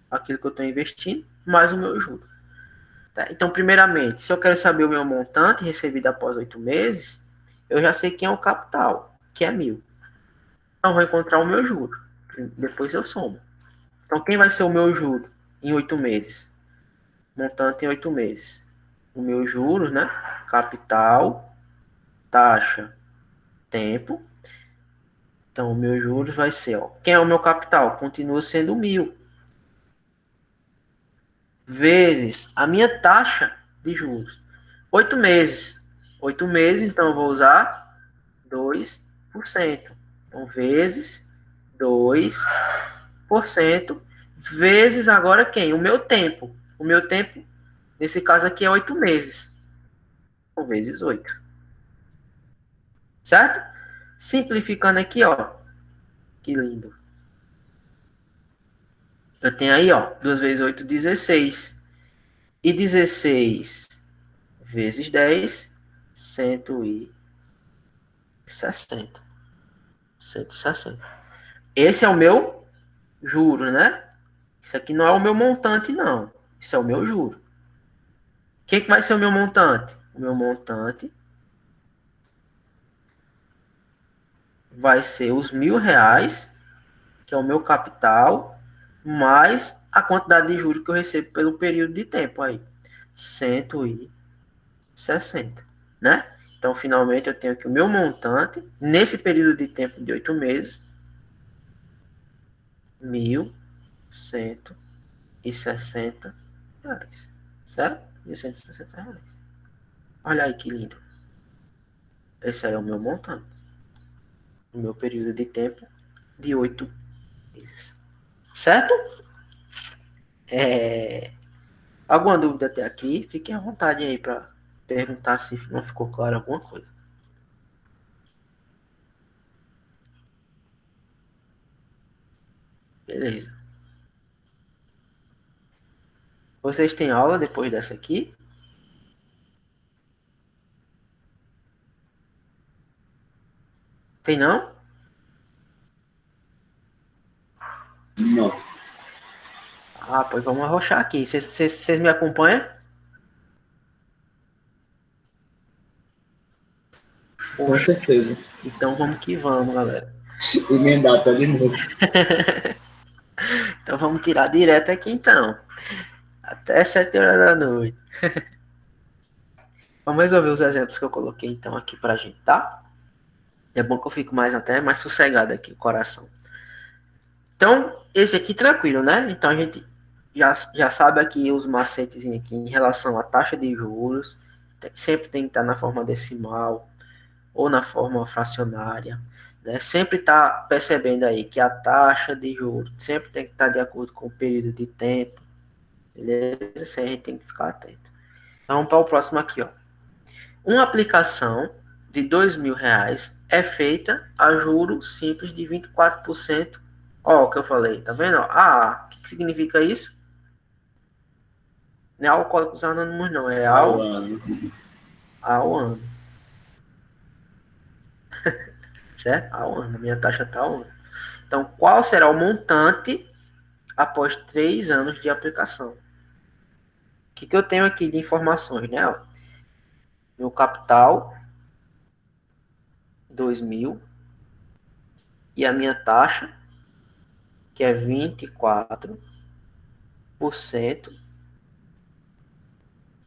aquilo que eu estou investindo, mais o meu juro. Tá? Então, primeiramente, se eu quero saber o meu montante recebido após 8 meses, eu já sei quem é o capital, que é 1.000. Então, vou encontrar o meu juro. Depois eu somo. Então, quem vai ser o meu juro em 8 meses? Montante em 8 meses. O meu juros, né? Capital, taxa, tempo. Então, o meu juros vai ser, ó. Quem é o meu capital? Continua sendo 1.000. Vezes a minha taxa de juros. 8 meses. 8 meses, então eu vou usar 2%. Então, vezes 2%. Vezes agora quem? O meu tempo. O meu tempo, nesse caso aqui, é 8 meses. Então, vezes 8. Certo? Simplificando aqui, ó. Que lindo. Eu tenho aí, ó, 2 vezes 8, 16. E 16 vezes 10, 160. 160. Esse é o meu juro, né? Isso aqui não é o meu montante, não. Isso é o meu juro. O que vai ser o meu montante? O meu montante vai ser os R$ 1.000, que é o meu capital, mais a quantidade de juros que eu recebo pelo período de tempo aí. 160, né? Então, finalmente, eu tenho aqui o meu montante, nesse período de tempo de 8 meses, R$ 1.160, certo? R$ 1.160. Olha aí que lindo. Esse aí é o meu montante. O meu período de tempo de 8 meses. Certo? Alguma dúvida até aqui? Fiquem à vontade aí para perguntar se não ficou claro alguma coisa. Beleza. Vocês têm aula depois dessa aqui? Tem não? Não. Ah, pois vamos arrochar aqui. Vocês me acompanham? Com Poxa, certeza. então vamos que vamos, galera. Emendar até de novo. Então vamos tirar direto aqui então. Até 7 horas da noite. Vamos resolver os exemplos que eu coloquei então aqui pra gente, tá? É bom que eu fico mais até mais sossegado aqui, o coração. Então, esse aqui tranquilo, né? Então a gente já sabe aqui os macetes aqui em relação à taxa de juros. Sempre tem que estar na forma decimal ou na forma fracionária. Né? Sempre está percebendo aí que a taxa de juros sempre tem que estar de acordo com o período de tempo. Beleza? Isso aí a gente tem que ficar atento. Vamos para o próximo aqui, ó. Uma aplicação de R$ 2.000 é feita a juros simples de 24%. Ó, o que eu falei, tá vendo? O que significa isso? Não é Alcoólicos Anônimos, não, é Ao ano. ao ano. Certo? Ao ano. Minha taxa tá ao ano. Então, qual será o montante após 3 anos de aplicação? O que eu tenho aqui de informações, né? Ó, meu capital, 2.000, e a minha taxa, que é 24%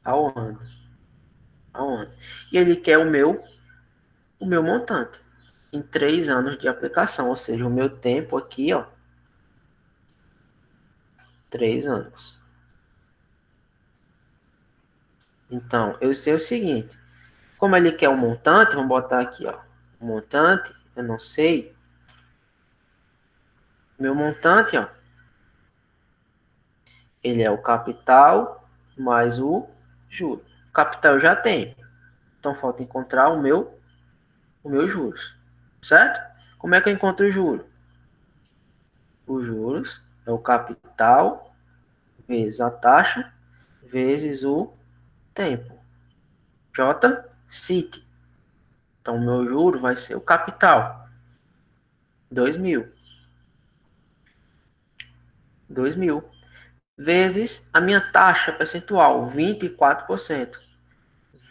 ao ano. Ao ano. E ele quer o meu montante em 3 anos de aplicação, ou seja, o meu tempo aqui, ó, 3 anos. Então, eu sei o seguinte, como ele quer um montante, vamos botar aqui, ó, o montante, eu não sei, Meu montante, ó, ele é o capital mais o juro. O capital eu já tenho. Então falta encontrar o meu juros. Certo? Como é que eu encontro o juro? Os juros é o capital vezes a taxa vezes o tempo. J CIT. Então o meu juro vai ser o capital. 2.000. 2.000 vezes a minha taxa percentual, 24%.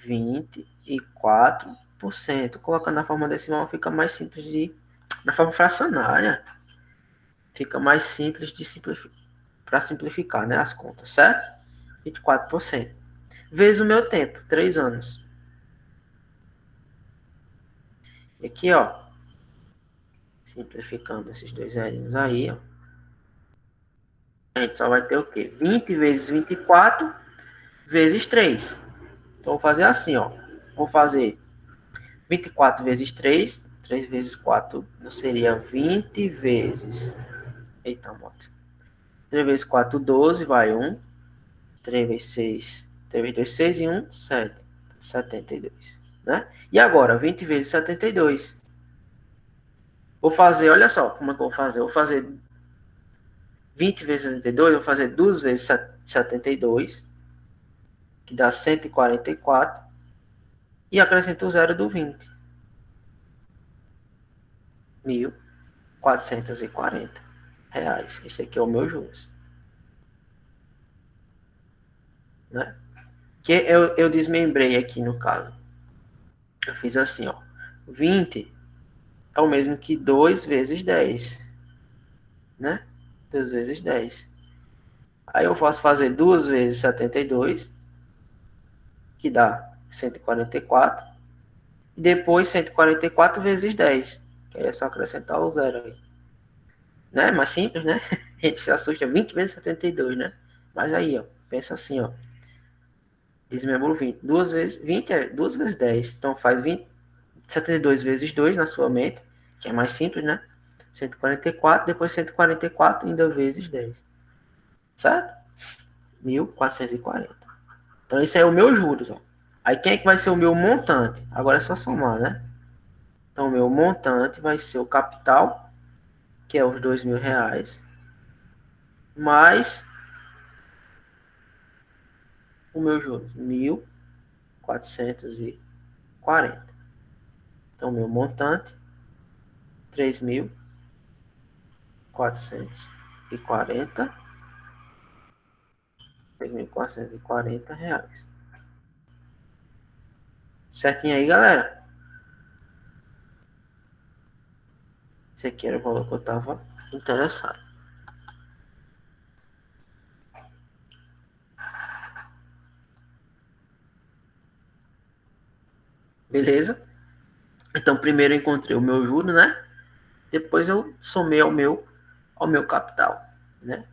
24%. Colocando na forma decimal fica mais simples de. Na forma fracionária, fica mais simples de simplificar. Para simplificar, né, as contas, certo? 24%. Vezes o meu tempo, 3 anos. E aqui, ó, simplificando esses dois zerinhos aí, ó, a gente só vai ter o quê? 20 vezes 24 vezes 3. Então, vou fazer assim, ó. Vou fazer 24 vezes 3. 3 vezes 4 não seria 20 vezes. Eita, moto. 3 vezes 4, 12, vai 1. 3 vezes 6. 3 vezes 2, 6 e 1, 7. 72. Né? E agora, 20 vezes 72. Vou fazer, olha só como é que eu vou fazer. Eu vou fazer 20 vezes 72, eu vou fazer 2 vezes 72, que dá 144, e acrescento o zero do 20. 1.440 reais. Esse aqui é o meu juros. Né? Que eu desmembrei aqui no caso. Eu fiz assim, ó. 20 é o mesmo que 2 vezes 10. Né? 2 vezes 10. Aí eu posso fazer 2 vezes 72, que dá 144. E depois 144 vezes 10. Que aí é só acrescentar o zero aí. Né? Mais simples, né? A gente se assusta 20 vezes 72, né? Mas aí, ó. Pensa assim, ó. Desmembro 20. 2 vezes 20 é 2 vezes 10. Então faz 20, 72 vezes 2 na sua mente, que é mais simples, né? 144, depois 144 ainda vezes 10. Certo? 1.440. Então esse é o meu juros, ó. Aí quem é que vai ser o meu montante? Agora é só somar, né? Então o meu montante vai ser o capital, que é os 2.000 reais, mais o meu juros, 1.440. Então meu montante, 3.440, 3.440 reais. Certinho aí, galera? Esse aqui era o valor que eu estava interessado. Beleza? Então, primeiro eu encontrei o meu juro, né? Depois eu somei ao meu capital, né?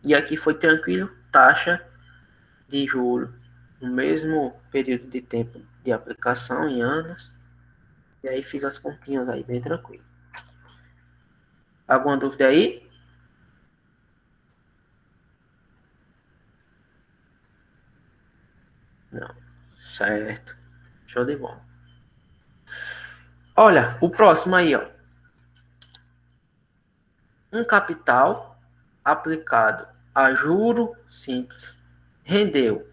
E aqui foi tranquilo, taxa de juro no mesmo período de tempo de aplicação, em anos. E aí fiz as continhas aí, bem tranquilo. Alguma dúvida aí? Não. Certo. Show de bola. Olha, o próximo aí, ó. Um capital aplicado a juro simples rendeu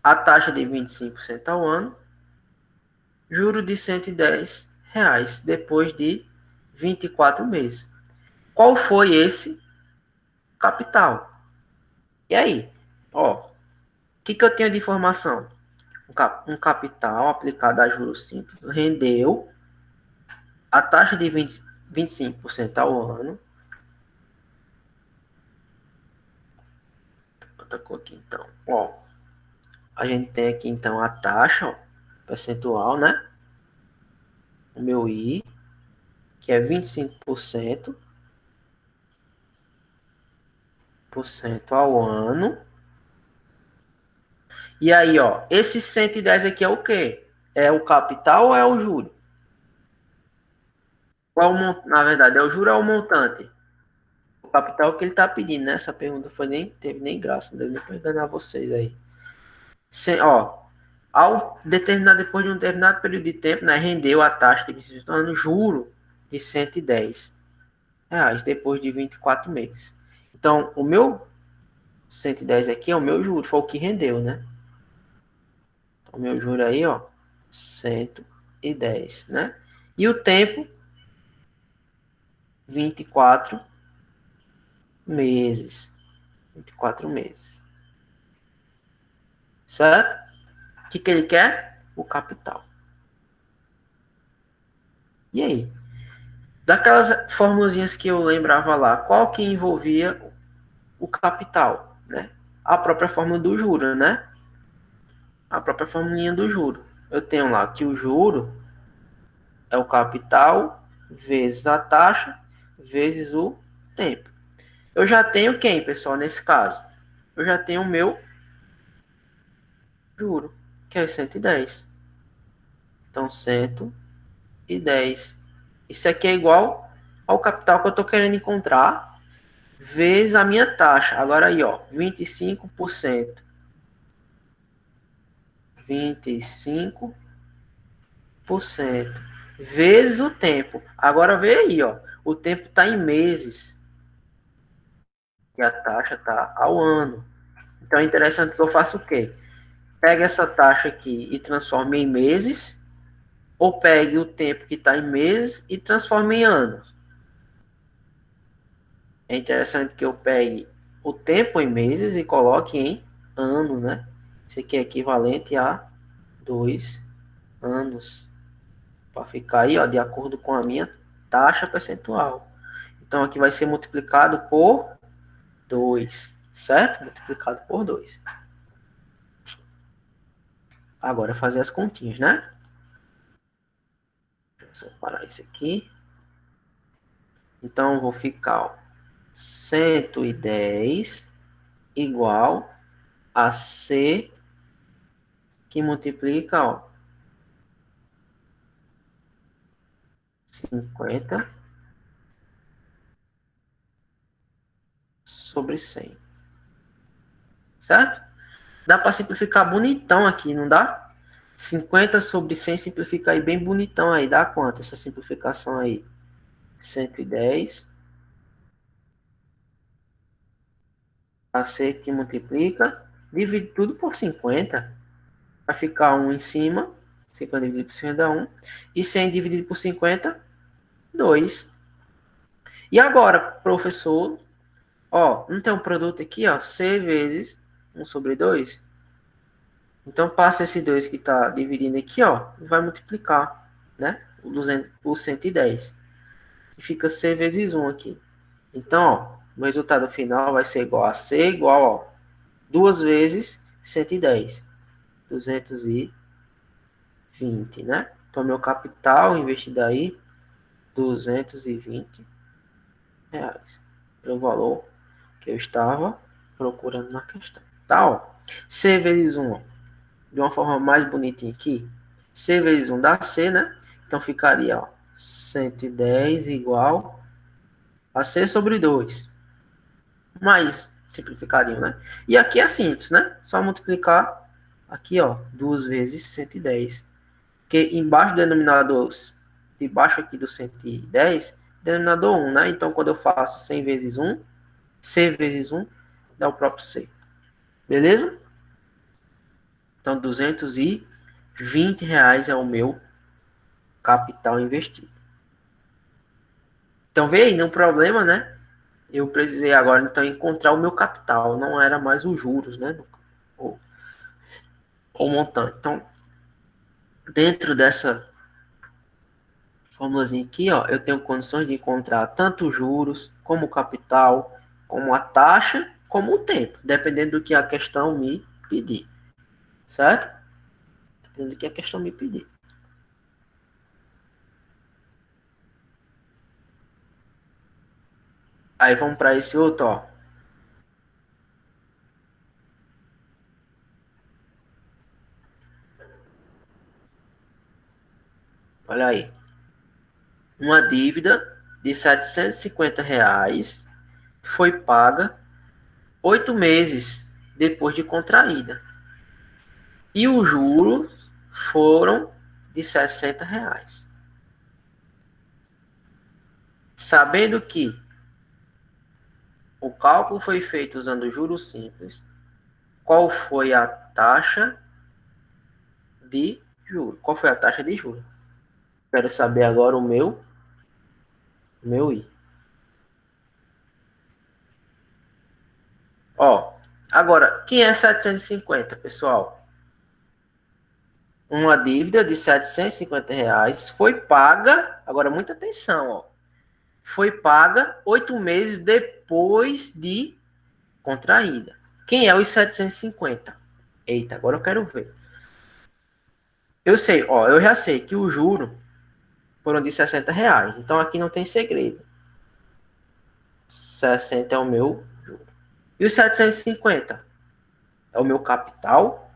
a taxa de 25% ao ano, juro de R$ 110 depois de 24 meses. Qual foi esse capital? E aí? Ó, o que eu tenho de informação? Um capital aplicado a juros simples rendeu a taxa de 25% ao ano. Outra cor aqui, então. Ó, a gente tem aqui, então, a taxa, ó, percentual, né? O meu I, que é 25% ao ano. E aí, ó, esse 110 aqui é o quê? É o capital ou é o juro? Na verdade, é o juro ou é o montante? capital que ele está pedindo, né? Essa pergunta teve nem graça, não deu nem para enganar vocês aí. Ó, ao determinar depois de um determinado período de tempo, né, rendeu a taxa de vencimento no juro de R$ 110 depois de 24 meses. Então, o meu 110 aqui é o meu juro, foi o que rendeu, né? Então, o meu juro aí, ó, 110, né? E o tempo, 24 meses. 24 meses. Certo? O que ele quer? O capital. E aí? Daquelas formulazinhas que eu lembrava lá, qual que envolvia o capital, né? A própria fórmula do juro, né? A própria formulinha do juro. Eu tenho lá que o juro é o capital vezes a taxa vezes o tempo. Eu já tenho quem, pessoal, nesse caso? Eu já tenho o meu juro, que é 110. Então, 110. Isso aqui é igual ao capital que eu estou querendo encontrar vezes a minha taxa. Agora aí, ó, 25%. 25% vezes o tempo. Agora vê aí, ó, o tempo está em meses e a taxa está ao ano. Então é interessante que eu faça o quê? Pegue essa taxa aqui e transforme em meses, ou pegue o tempo que está em meses e transforme em anos. É interessante que eu pegue o tempo em meses e coloque em anos, né? Isso aqui é equivalente a 2 anos. Para ficar aí, ó, de acordo com a minha taxa percentual. Então aqui vai ser multiplicado por 2, certo? Multiplicado por 2. Agora fazer as continhas, né? Deixa eu separar isso aqui. Então vou ficar, ó, 110 igual a C que multiplica, ó, 50 sobre 100. Certo? Dá para simplificar bonitão aqui, não dá? 50 sobre 100 simplifica aí bem bonitão aí. Dá quanto essa simplificação aí? 110. A C que multiplica. Divide tudo por 50. Vai ficar 1 em cima. 50 dividido por 50 dá 1. E 100 dividido por 50, 2. E agora, professor, ó, não tem um produto aqui, ó, C vezes 1 sobre 2? Então, passa esse 2 que está dividindo aqui, ó, e vai multiplicar, né? O 110. E fica C vezes 1 aqui. Então, ó, o resultado final vai ser igual a C igual, ó, 2 vezes 110. 220, né? Então, meu capital investido aí, R$ 220. O valor que eu estava procurando na questão. Tá, ó. C vezes 1, ó, de uma forma mais bonitinha aqui. C vezes 1 dá C, né? Então ficaria, ó, 110 igual a C sobre 2. Mais simplificadinho, né? E aqui é simples, né? Só multiplicar aqui, ó, 2 vezes 110. Porque embaixo do denominador, debaixo aqui do 110, denominador 1, né? Então quando eu faço 100 vezes 1, C vezes 1, dá o próprio C. Beleza? Então, R$ 220 é o meu capital investido. Então, vê aí, no problema, né? Eu precisei agora, então, encontrar o meu capital. Não era mais os juros, né? O montante. Então, dentro dessa formulazinha aqui, ó, eu tenho condições de encontrar tanto os juros, como o capital, como a taxa, como o tempo, dependendo do que a questão me pedir. Certo? Dependendo do que a questão me pedir. Aí vamos para esse outro, ó. Olha aí. Uma dívida de R$ 750 foi paga 8 meses depois de contraída. E os juros foram de R$ 60. Sabendo que o cálculo foi feito usando juros simples, qual foi a taxa de juros? Qual foi a taxa de juros? Quero saber agora o meu I. Ó, agora, quem é 750, pessoal? Uma dívida de R$ 750 foi paga, agora muita atenção, ó. Foi paga 8 meses depois de contraída. Quem é os 750? Eita, agora eu quero ver. Eu sei, ó, eu já sei que o juro foram de R$ 60. Então aqui não tem segredo. 60 é o meu juro. E os 750? É o meu capital?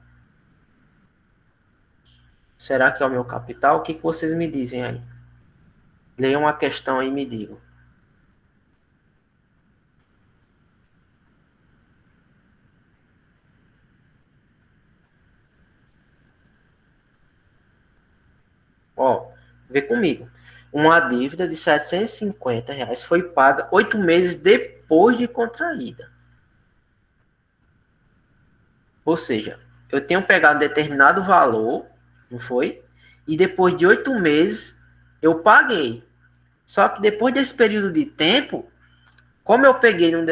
Será que é o meu capital? O que vocês me dizem aí? Leiam uma questão aí e me digam. Ó, vê comigo. Uma dívida de R$ 750 foi paga 8 meses depois de contraída. Ou seja, eu tenho pegado determinado valor, não foi? E depois de 8 meses eu paguei. Só que depois desse período de tempo, como eu peguei uma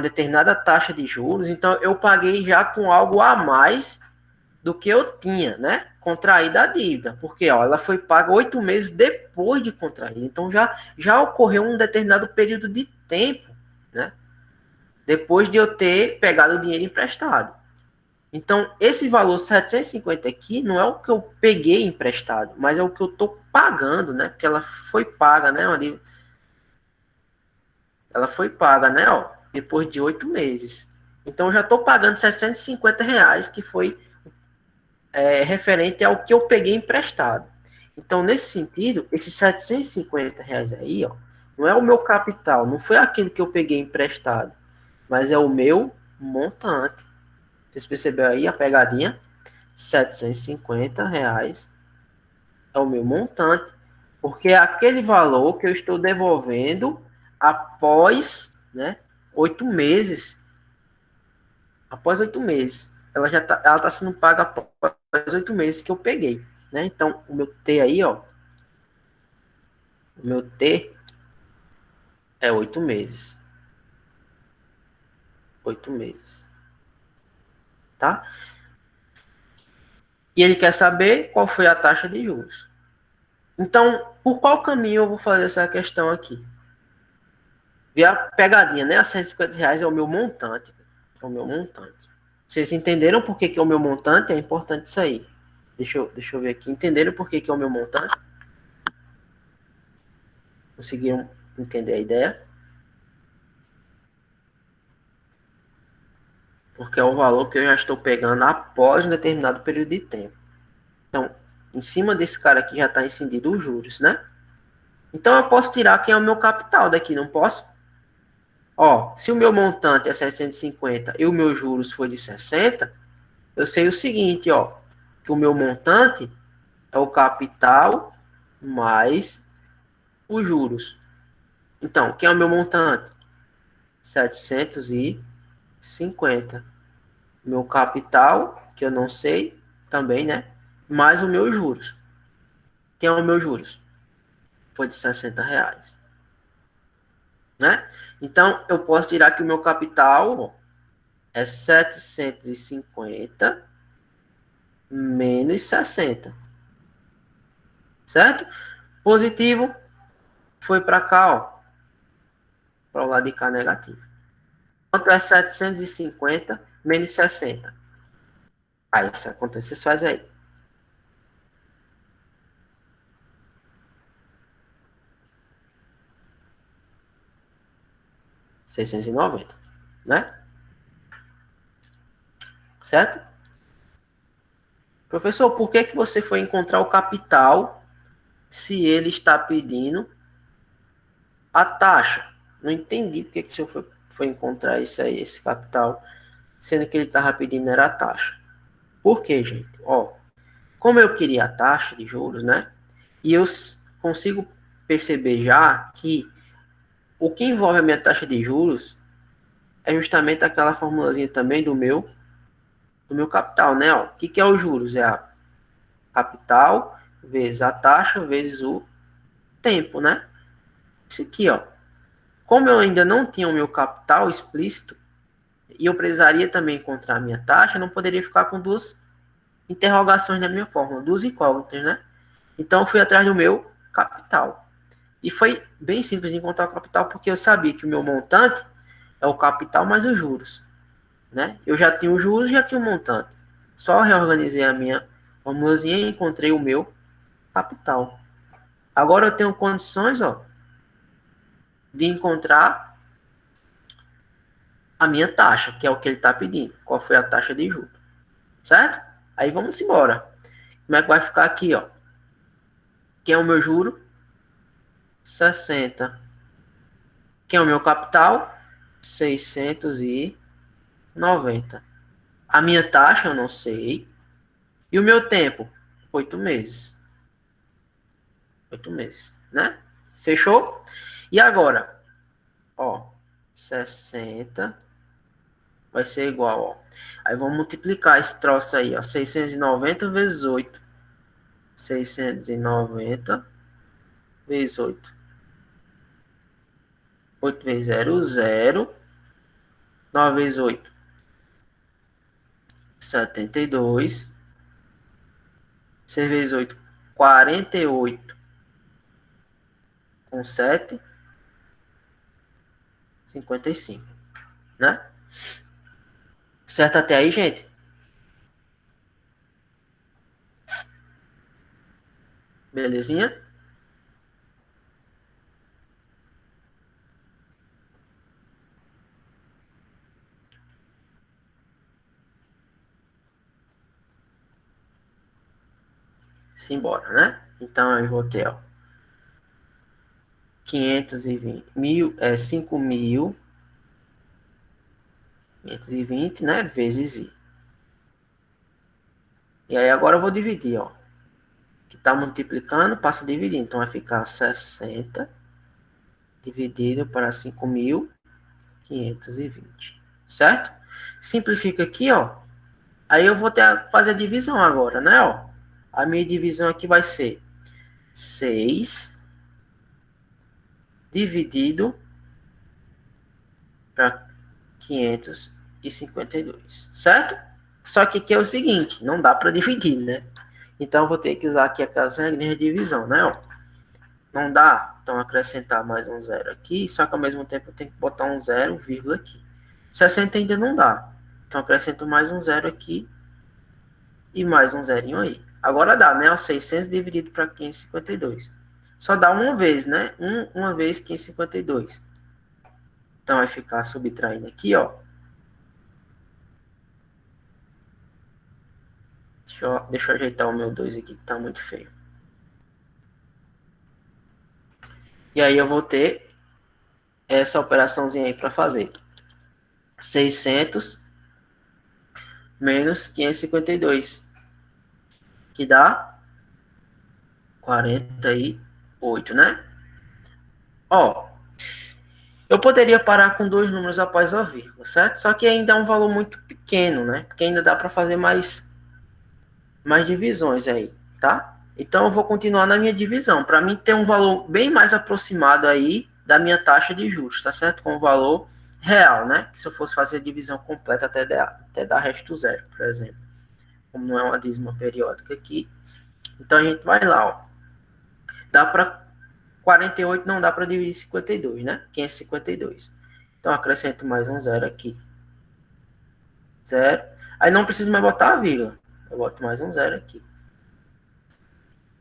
determinada taxa de juros, então eu paguei já com algo a mais do que eu tinha, né? Contraída a dívida, porque ó, ela foi paga 8 meses depois de contraída, então já ocorreu um determinado período de tempo, né? Depois de eu ter pegado o dinheiro emprestado. Então, esse valor 750 aqui não é o que eu peguei emprestado, mas é o que eu estou pagando, né? Porque ela foi paga, né? Ela foi paga, né? Ó, depois de 8 meses. Então, eu já estou pagando R$ 650, que foi referente ao que eu peguei emprestado. Então, nesse sentido, esses R$ 750 aí, ó, não é o meu capital, não foi aquilo que eu peguei emprestado, mas é o meu montante. Vocês perceberam aí a pegadinha? R$ 750 é o meu montante, porque é aquele valor que eu estou devolvendo após, né, 8 meses. Após 8 meses. Ela tá sendo paga após 8 meses que eu peguei, né? Então, o meu T aí, ó, o meu T é 8 meses. 8 meses, tá? E ele quer saber qual foi a taxa de juros. Então, por qual caminho eu vou fazer essa questão aqui? Vê a pegadinha, né? A R$ 150 é o meu montante. É o meu montante. Vocês entenderam por que é o meu montante? É importante isso aí. Deixa eu ver aqui. Entenderam por que é o meu montante? Conseguiram entender a ideia? Porque é o valor que eu já estou pegando após um determinado período de tempo. Então, em cima desse cara aqui já está incidido os juros, né? Então, eu posso tirar quem é o meu capital daqui, não posso? Ó, se o meu montante é 750 e o meu juros foi de 60, eu sei o seguinte, ó, que o meu montante é o capital mais os juros. Então, quem é o meu montante? 750. Meu capital, que eu não sei, também, né? Mais os meus juros. Quem é o meu juros? Foi de R$ 60. Né? Então, eu posso tirar que o meu capital é 750 menos 60. Certo? Positivo foi para cá, ó. Para o lado de cá negativo. Quanto é 750 menos 60? Aí, essa conta vocês fazem aí. 690, né? Certo? Professor, por que você foi encontrar o capital se ele está pedindo a taxa? Não entendi porque que o senhor foi encontrar isso aí, esse capital, sendo que ele estava pedindo era a taxa. Por quê, gente? Ó, como eu queria a taxa de juros, né? E eu consigo perceber já que o que envolve a minha taxa de juros é justamente aquela formulazinha também do meu capital, né? Ó, o que é os juros? É a capital vezes a taxa vezes o tempo, né? Isso aqui, ó. Como eu ainda não tinha o meu capital explícito e eu precisaria também encontrar a minha taxa, eu não poderia ficar com duas interrogações na minha fórmula, duas incógnitas, né? Então eu fui atrás do meu capital. E foi bem simples de encontrar o capital, porque eu sabia que o meu montante é o capital mais os juros, né? Eu já tinha os juros, já tinha o montante. Só reorganizei a minha formulazinha e encontrei o meu capital. Agora eu tenho condições, ó, de encontrar a minha taxa, que é o que ele está pedindo. Qual foi a taxa de juros, certo? Aí vamos embora. Como é que vai ficar aqui, ó? Quem é o meu juro? 60. Quem é o meu capital? 690. A minha taxa eu não sei. E o meu tempo? 8 meses. 8 meses, né? Fechou? E agora? Ó, 60 vai ser igual, ó. Aí vamos multiplicar esse troço aí, ó. 690 vezes 8. 690 vezes 8. 8 vezes 0, 0. 9 vezes 8, 72. 6 vezes 8, 48. Com 7, 55. Né? Certo até aí, gente? Belezinha? Simbora, né? Então eu vou ter, ó, 520 mil, 5.520, né? Vezes I. E aí agora eu vou dividir, ó. Que tá multiplicando, passa a dividir. Então vai ficar 60 dividido para 5.520. Certo? Simplifica aqui, ó. Aí eu vou ter que fazer a divisão agora, né? Ó. A minha divisão aqui vai ser 6 dividido para 552, certo? Só que aqui é o seguinte, não dá para dividir, né? Então eu vou ter que usar aqui aquelas regrinhas de divisão, né? Ó. Não dá, então acrescentar mais um zero aqui, só que ao mesmo tempo eu tenho que botar um zero, vírgula aqui. 60 ainda não dá, então acrescento mais um zero aqui e mais um zerinho aí. Agora dá, né? Ó, 600 dividido para 552. Só dá uma vez, né? Uma vez 552. Então vai ficar subtraindo aqui, ó. Deixa eu ajeitar o meu 2 aqui, que tá muito feio. E aí eu vou ter essa operaçãozinha aí para fazer. 600 menos 552, que dá 48, né? Ó, eu poderia parar com dois números após a vírgula, certo? Só que ainda é um valor muito pequeno, né? Porque ainda dá para fazer mais divisões aí, tá? Então eu vou continuar na minha divisão, para mim ter um valor bem mais aproximado aí da minha taxa de juros, tá certo? Com o valor real, né? Que se eu fosse fazer a divisão completa até dar resto zero, por exemplo. Como não é uma dízima periódica aqui. Então a gente vai lá, ó. Dá para 48, não dá para dividir 52, né? 552. Então acrescento mais um zero aqui. Zero. Aí não preciso mais botar a vírgula. Eu boto mais um zero aqui.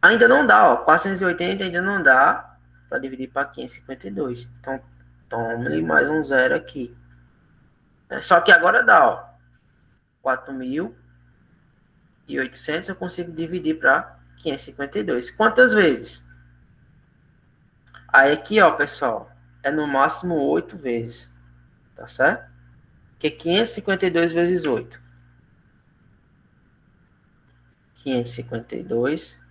Ainda não dá, ó. 480 ainda não dá para dividir para 552. Então, tome mais um zero aqui. Só que agora dá, ó. 4.800 eu consigo dividir para 552. Quantas vezes? Aí aqui, ó, pessoal. é no máximo 8 vezes, tá certo? Que é 552 vezes 8. 552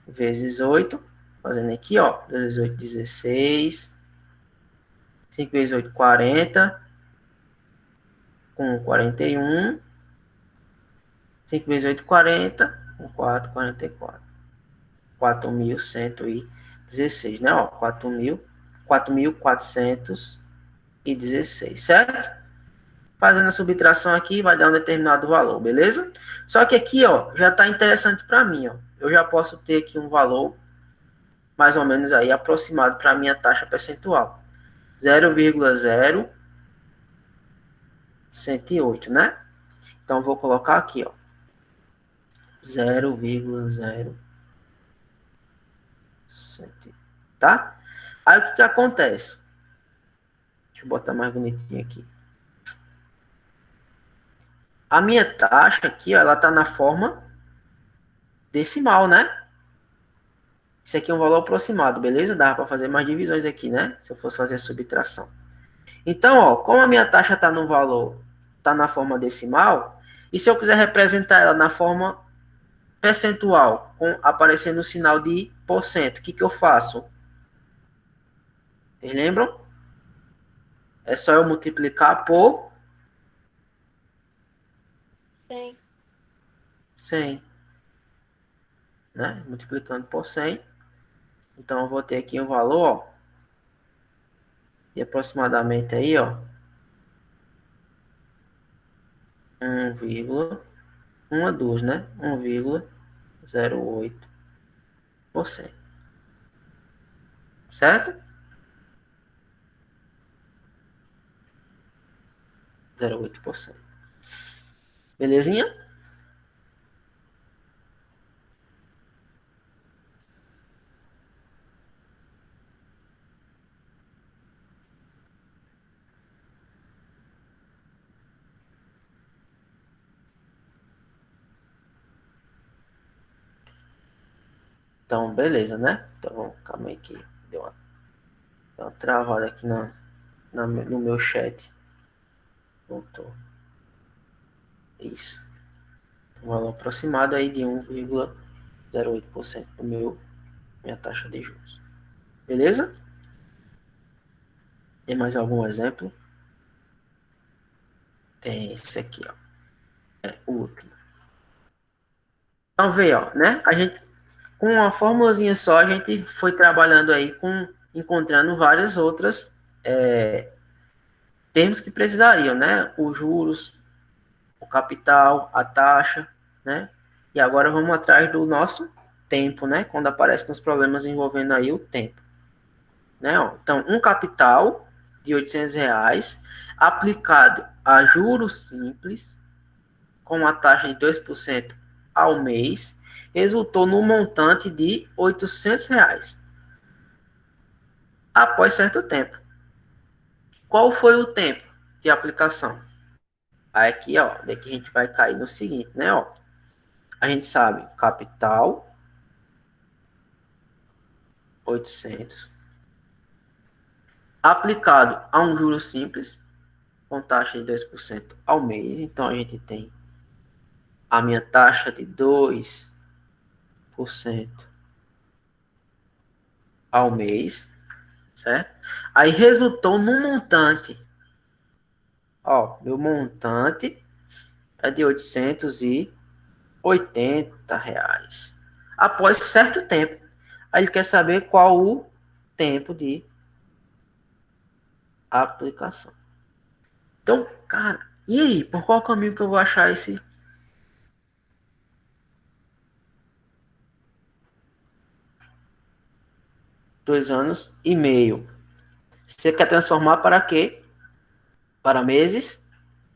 vezes 8, fazendo aqui, ó, 2 vezes 8, 16, 5 vezes 8, 40, com 41, 5 vezes 8, 40, com 4, 44. 4.116, né? Ó, 4.416, certo? Fazendo a subtração aqui, vai dar um determinado valor, beleza? Só que aqui, ó, já tá interessante para mim, ó. Eu já posso ter aqui um valor mais ou menos aí aproximado para a minha taxa percentual. 0,0108, né? Então, vou colocar aqui, ó. 0,0, tá? Aí, o que que acontece? Deixa eu botar mais bonitinho aqui. A minha taxa aqui, ó, ela tá na forma decimal, né? Isso aqui é um valor aproximado, beleza? Dá para fazer mais divisões aqui, né? Se eu fosse fazer a subtração. Então, ó, como a minha taxa tá no valor, tá na forma decimal, e se eu quiser representar ela na forma percentual, com aparecendo o sinal de porcento, o que que eu faço? Vocês lembram? É só eu multiplicar por 100, né? Multiplicando por 100. Então, eu vou ter aqui um valor, ó, de aproximadamente aí, ó, 1,12, né? 1,08%. Certo? 0,8%. Belezinha? Então, beleza, né? Então, calma aí que deu uma travada aqui no meu chat. Voltou. Isso. Um valor aproximado aí de 1,08% do minha taxa de juros. Beleza? Tem mais algum exemplo? Tem esse aqui, ó. É o último. Então, vê, ó, né? A gente, com uma formulazinha só, a gente foi trabalhando aí encontrando várias outras termos que precisariam, né? Os juros, o capital, a taxa, né? E agora vamos atrás do nosso tempo, né? Quando aparecem os problemas envolvendo aí o tempo, né? Ó, então, um capital de R$ 800 aplicado a juros simples com uma taxa de 2% ao mês resultou no montante de R$ 800 após certo tempo. Qual foi o tempo de aplicação? Aí aqui, ó, daqui a gente vai cair no seguinte, né, ó. A gente sabe, capital, 800, aplicado a um juro simples, com taxa de 2% ao mês. Então, a gente tem a minha taxa de 2% ao mês, certo? Aí, resultou no montante. Ó, meu montante é de R$ 880. Após certo tempo. Aí, ele quer saber qual o tempo de aplicação. Então, cara, e aí? Por qual caminho que eu vou achar esse 2 anos e meio? Você quer transformar para quê? Para meses?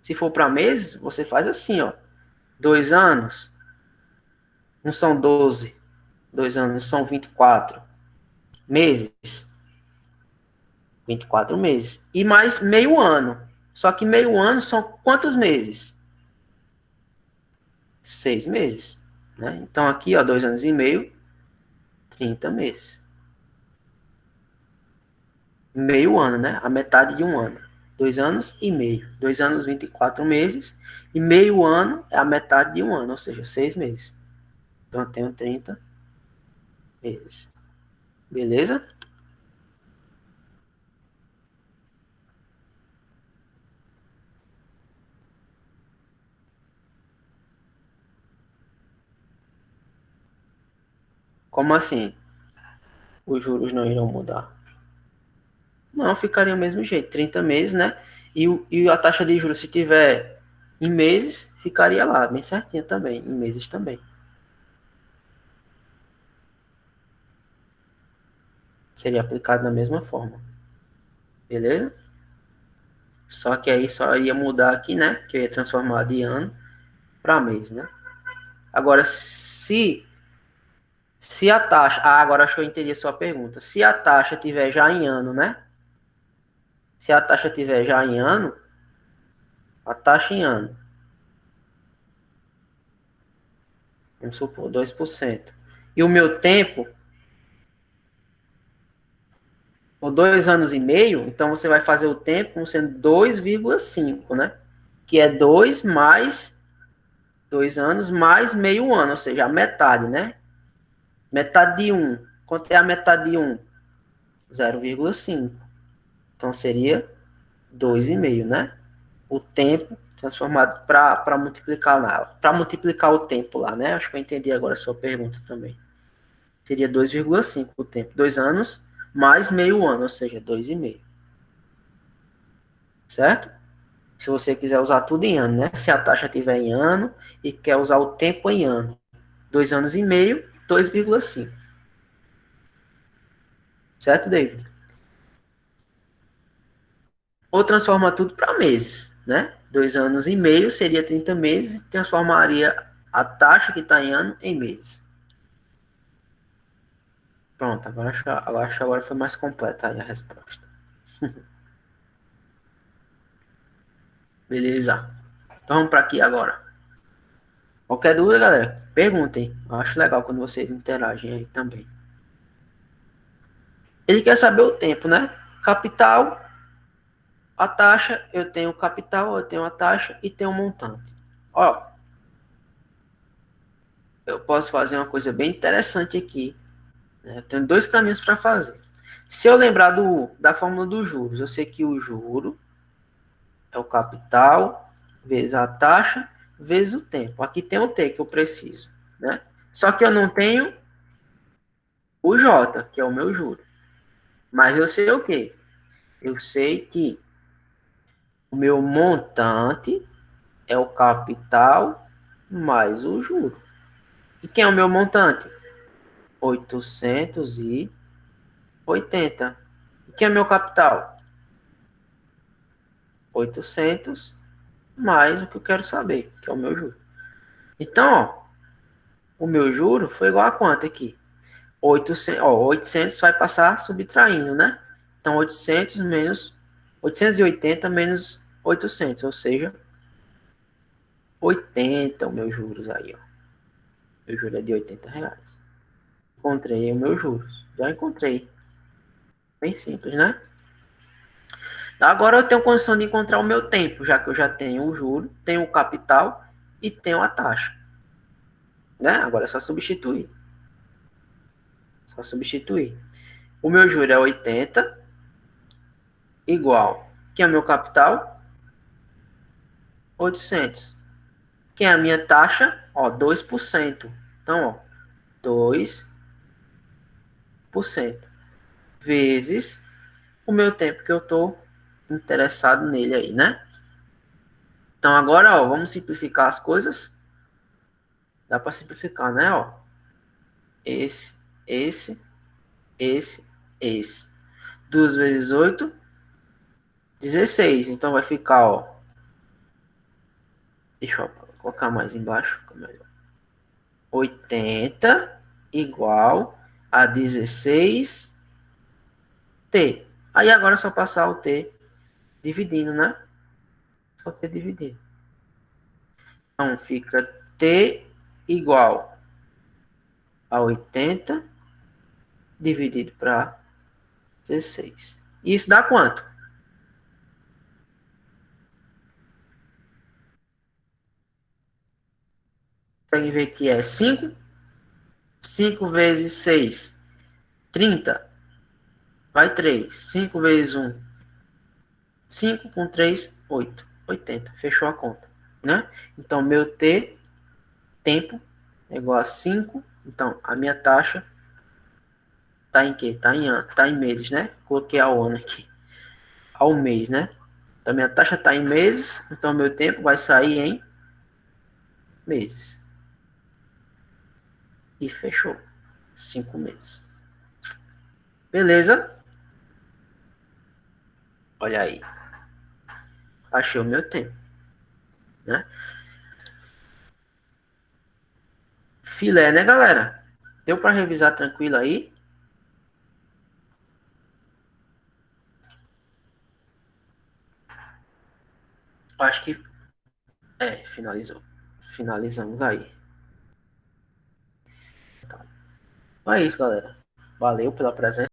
Se for para meses, você faz assim, ó. 2 anos, não são 12. 2 anos são 24 meses. 24 meses. E mais meio ano. Só que meio ano são quantos meses? 6 meses. Né? Então aqui, ó, 2 anos e meio, 30 meses. meio ano, né? A metade de um ano. 2 anos e meio. 2 anos, 24 meses. E meio ano é a metade de um ano, ou seja, 6 meses. Então eu tenho 30 meses. Beleza? Como assim? Os juros não irão mudar? Não, ficaria do mesmo jeito, 30 meses, né? E a taxa de juros, se tiver em meses, ficaria lá, bem certinha também, em meses também. Seria aplicado da mesma forma, beleza? Só que aí só ia mudar aqui, né? Que eu ia transformar de ano para mês, né? Agora, se a taxa... Ah, agora acho que eu entendi a sua pergunta. Se a taxa tiver já em ano, né? Se a taxa tiver já em ano, a taxa em ano, vamos supor, 2%. E o meu tempo, por 2 anos e meio, então você vai fazer o tempo como sendo 2,5, né? Que é 2 mais 2 anos mais meio ano, ou seja, a metade, né? Metade de 1. Quanto é a metade de 1? 0,5. Então seria 2,5, né? O tempo transformado para multiplicar lá, para multiplicar o tempo lá, né? Acho que eu entendi agora a sua pergunta também. Seria 2,5 o tempo. 2 anos mais meio ano, ou seja, 2,5. Certo? Se você quiser usar tudo em ano, né? Se a taxa estiver em ano e quer usar o tempo em ano. 2 anos e meio, 2,5. Certo, David? Ou transforma tudo para meses, né? 2 anos e meio seria 30 meses e transformaria a taxa que está em ano em meses. Pronto, agora foi mais completa aí a resposta. Beleza. Então vamos para aqui agora. Qualquer dúvida, galera, perguntem. Eu acho legal quando vocês interagem aí também. Ele quer saber o tempo, né? Capital, a taxa, eu tenho capital, eu tenho a taxa e tenho um montante. Ó, eu posso fazer uma coisa bem interessante aqui, né? Eu tenho dois caminhos para fazer. Se eu lembrar da fórmula dos juros, eu sei que o juro é o capital vezes a taxa vezes o tempo. Aqui tem o T que eu preciso, né? Só que eu não tenho o J, que é o meu juro. Mas eu sei o quê? Eu sei que o meu montante é o capital mais o juro. E quem é o meu montante? 880. E quem é meu capital? 800 mais o que eu quero saber, que é o meu juro. Então, ó, o meu juro foi igual a quanto aqui? 800 vai passar subtraindo, né? Então, 880 menos 800, ou seja, 80 o meu juros aí, ó. Meu juro é de R$ 80. Encontrei os meus juros. Já encontrei. Bem simples, né? Agora eu tenho condição de encontrar o meu tempo, já que eu já tenho o juro, tenho o capital e tenho a taxa. Né? Agora é só substituir. Só substituir. O meu juro é 80 igual. Quem é o meu capital? 800. Quem é a minha taxa? Ó, 2%. Então, ó, 2% vezes o meu tempo que eu estou interessado nele aí, né? Então agora, ó, vamos simplificar as coisas. Dá para simplificar, né? Ó, esse, esse, esse. 2 vezes 8, 16. Então vai ficar, ó. Deixa eu colocar mais embaixo, fica melhor. 80 igual a 16t. Aí agora é só passar o t dividindo, né? Só t dividindo. Então fica t igual a 80 dividido para 16. Isso dá quanto? Consegue ver que é 5. 5 vezes 6, 30. Vai 3. 5 vezes 1, 5 com 3, 8. 80. Fechou a conta, né? Então, meu tempo, é igual a 5. Então, a minha taxa tá em quê? Tá em meses, né? Coloquei ao ano aqui. Ao mês, né? Então, minha taxa tá em meses. Então, meu tempo vai sair em meses. E fechou. 5 meses. Beleza? Olha aí. Achei o meu tempo, né? Filé, né, galera? Deu para revisar tranquilo aí? Acho que finalizou. Finalizamos aí. Então é isso, galera. Valeu pela presença.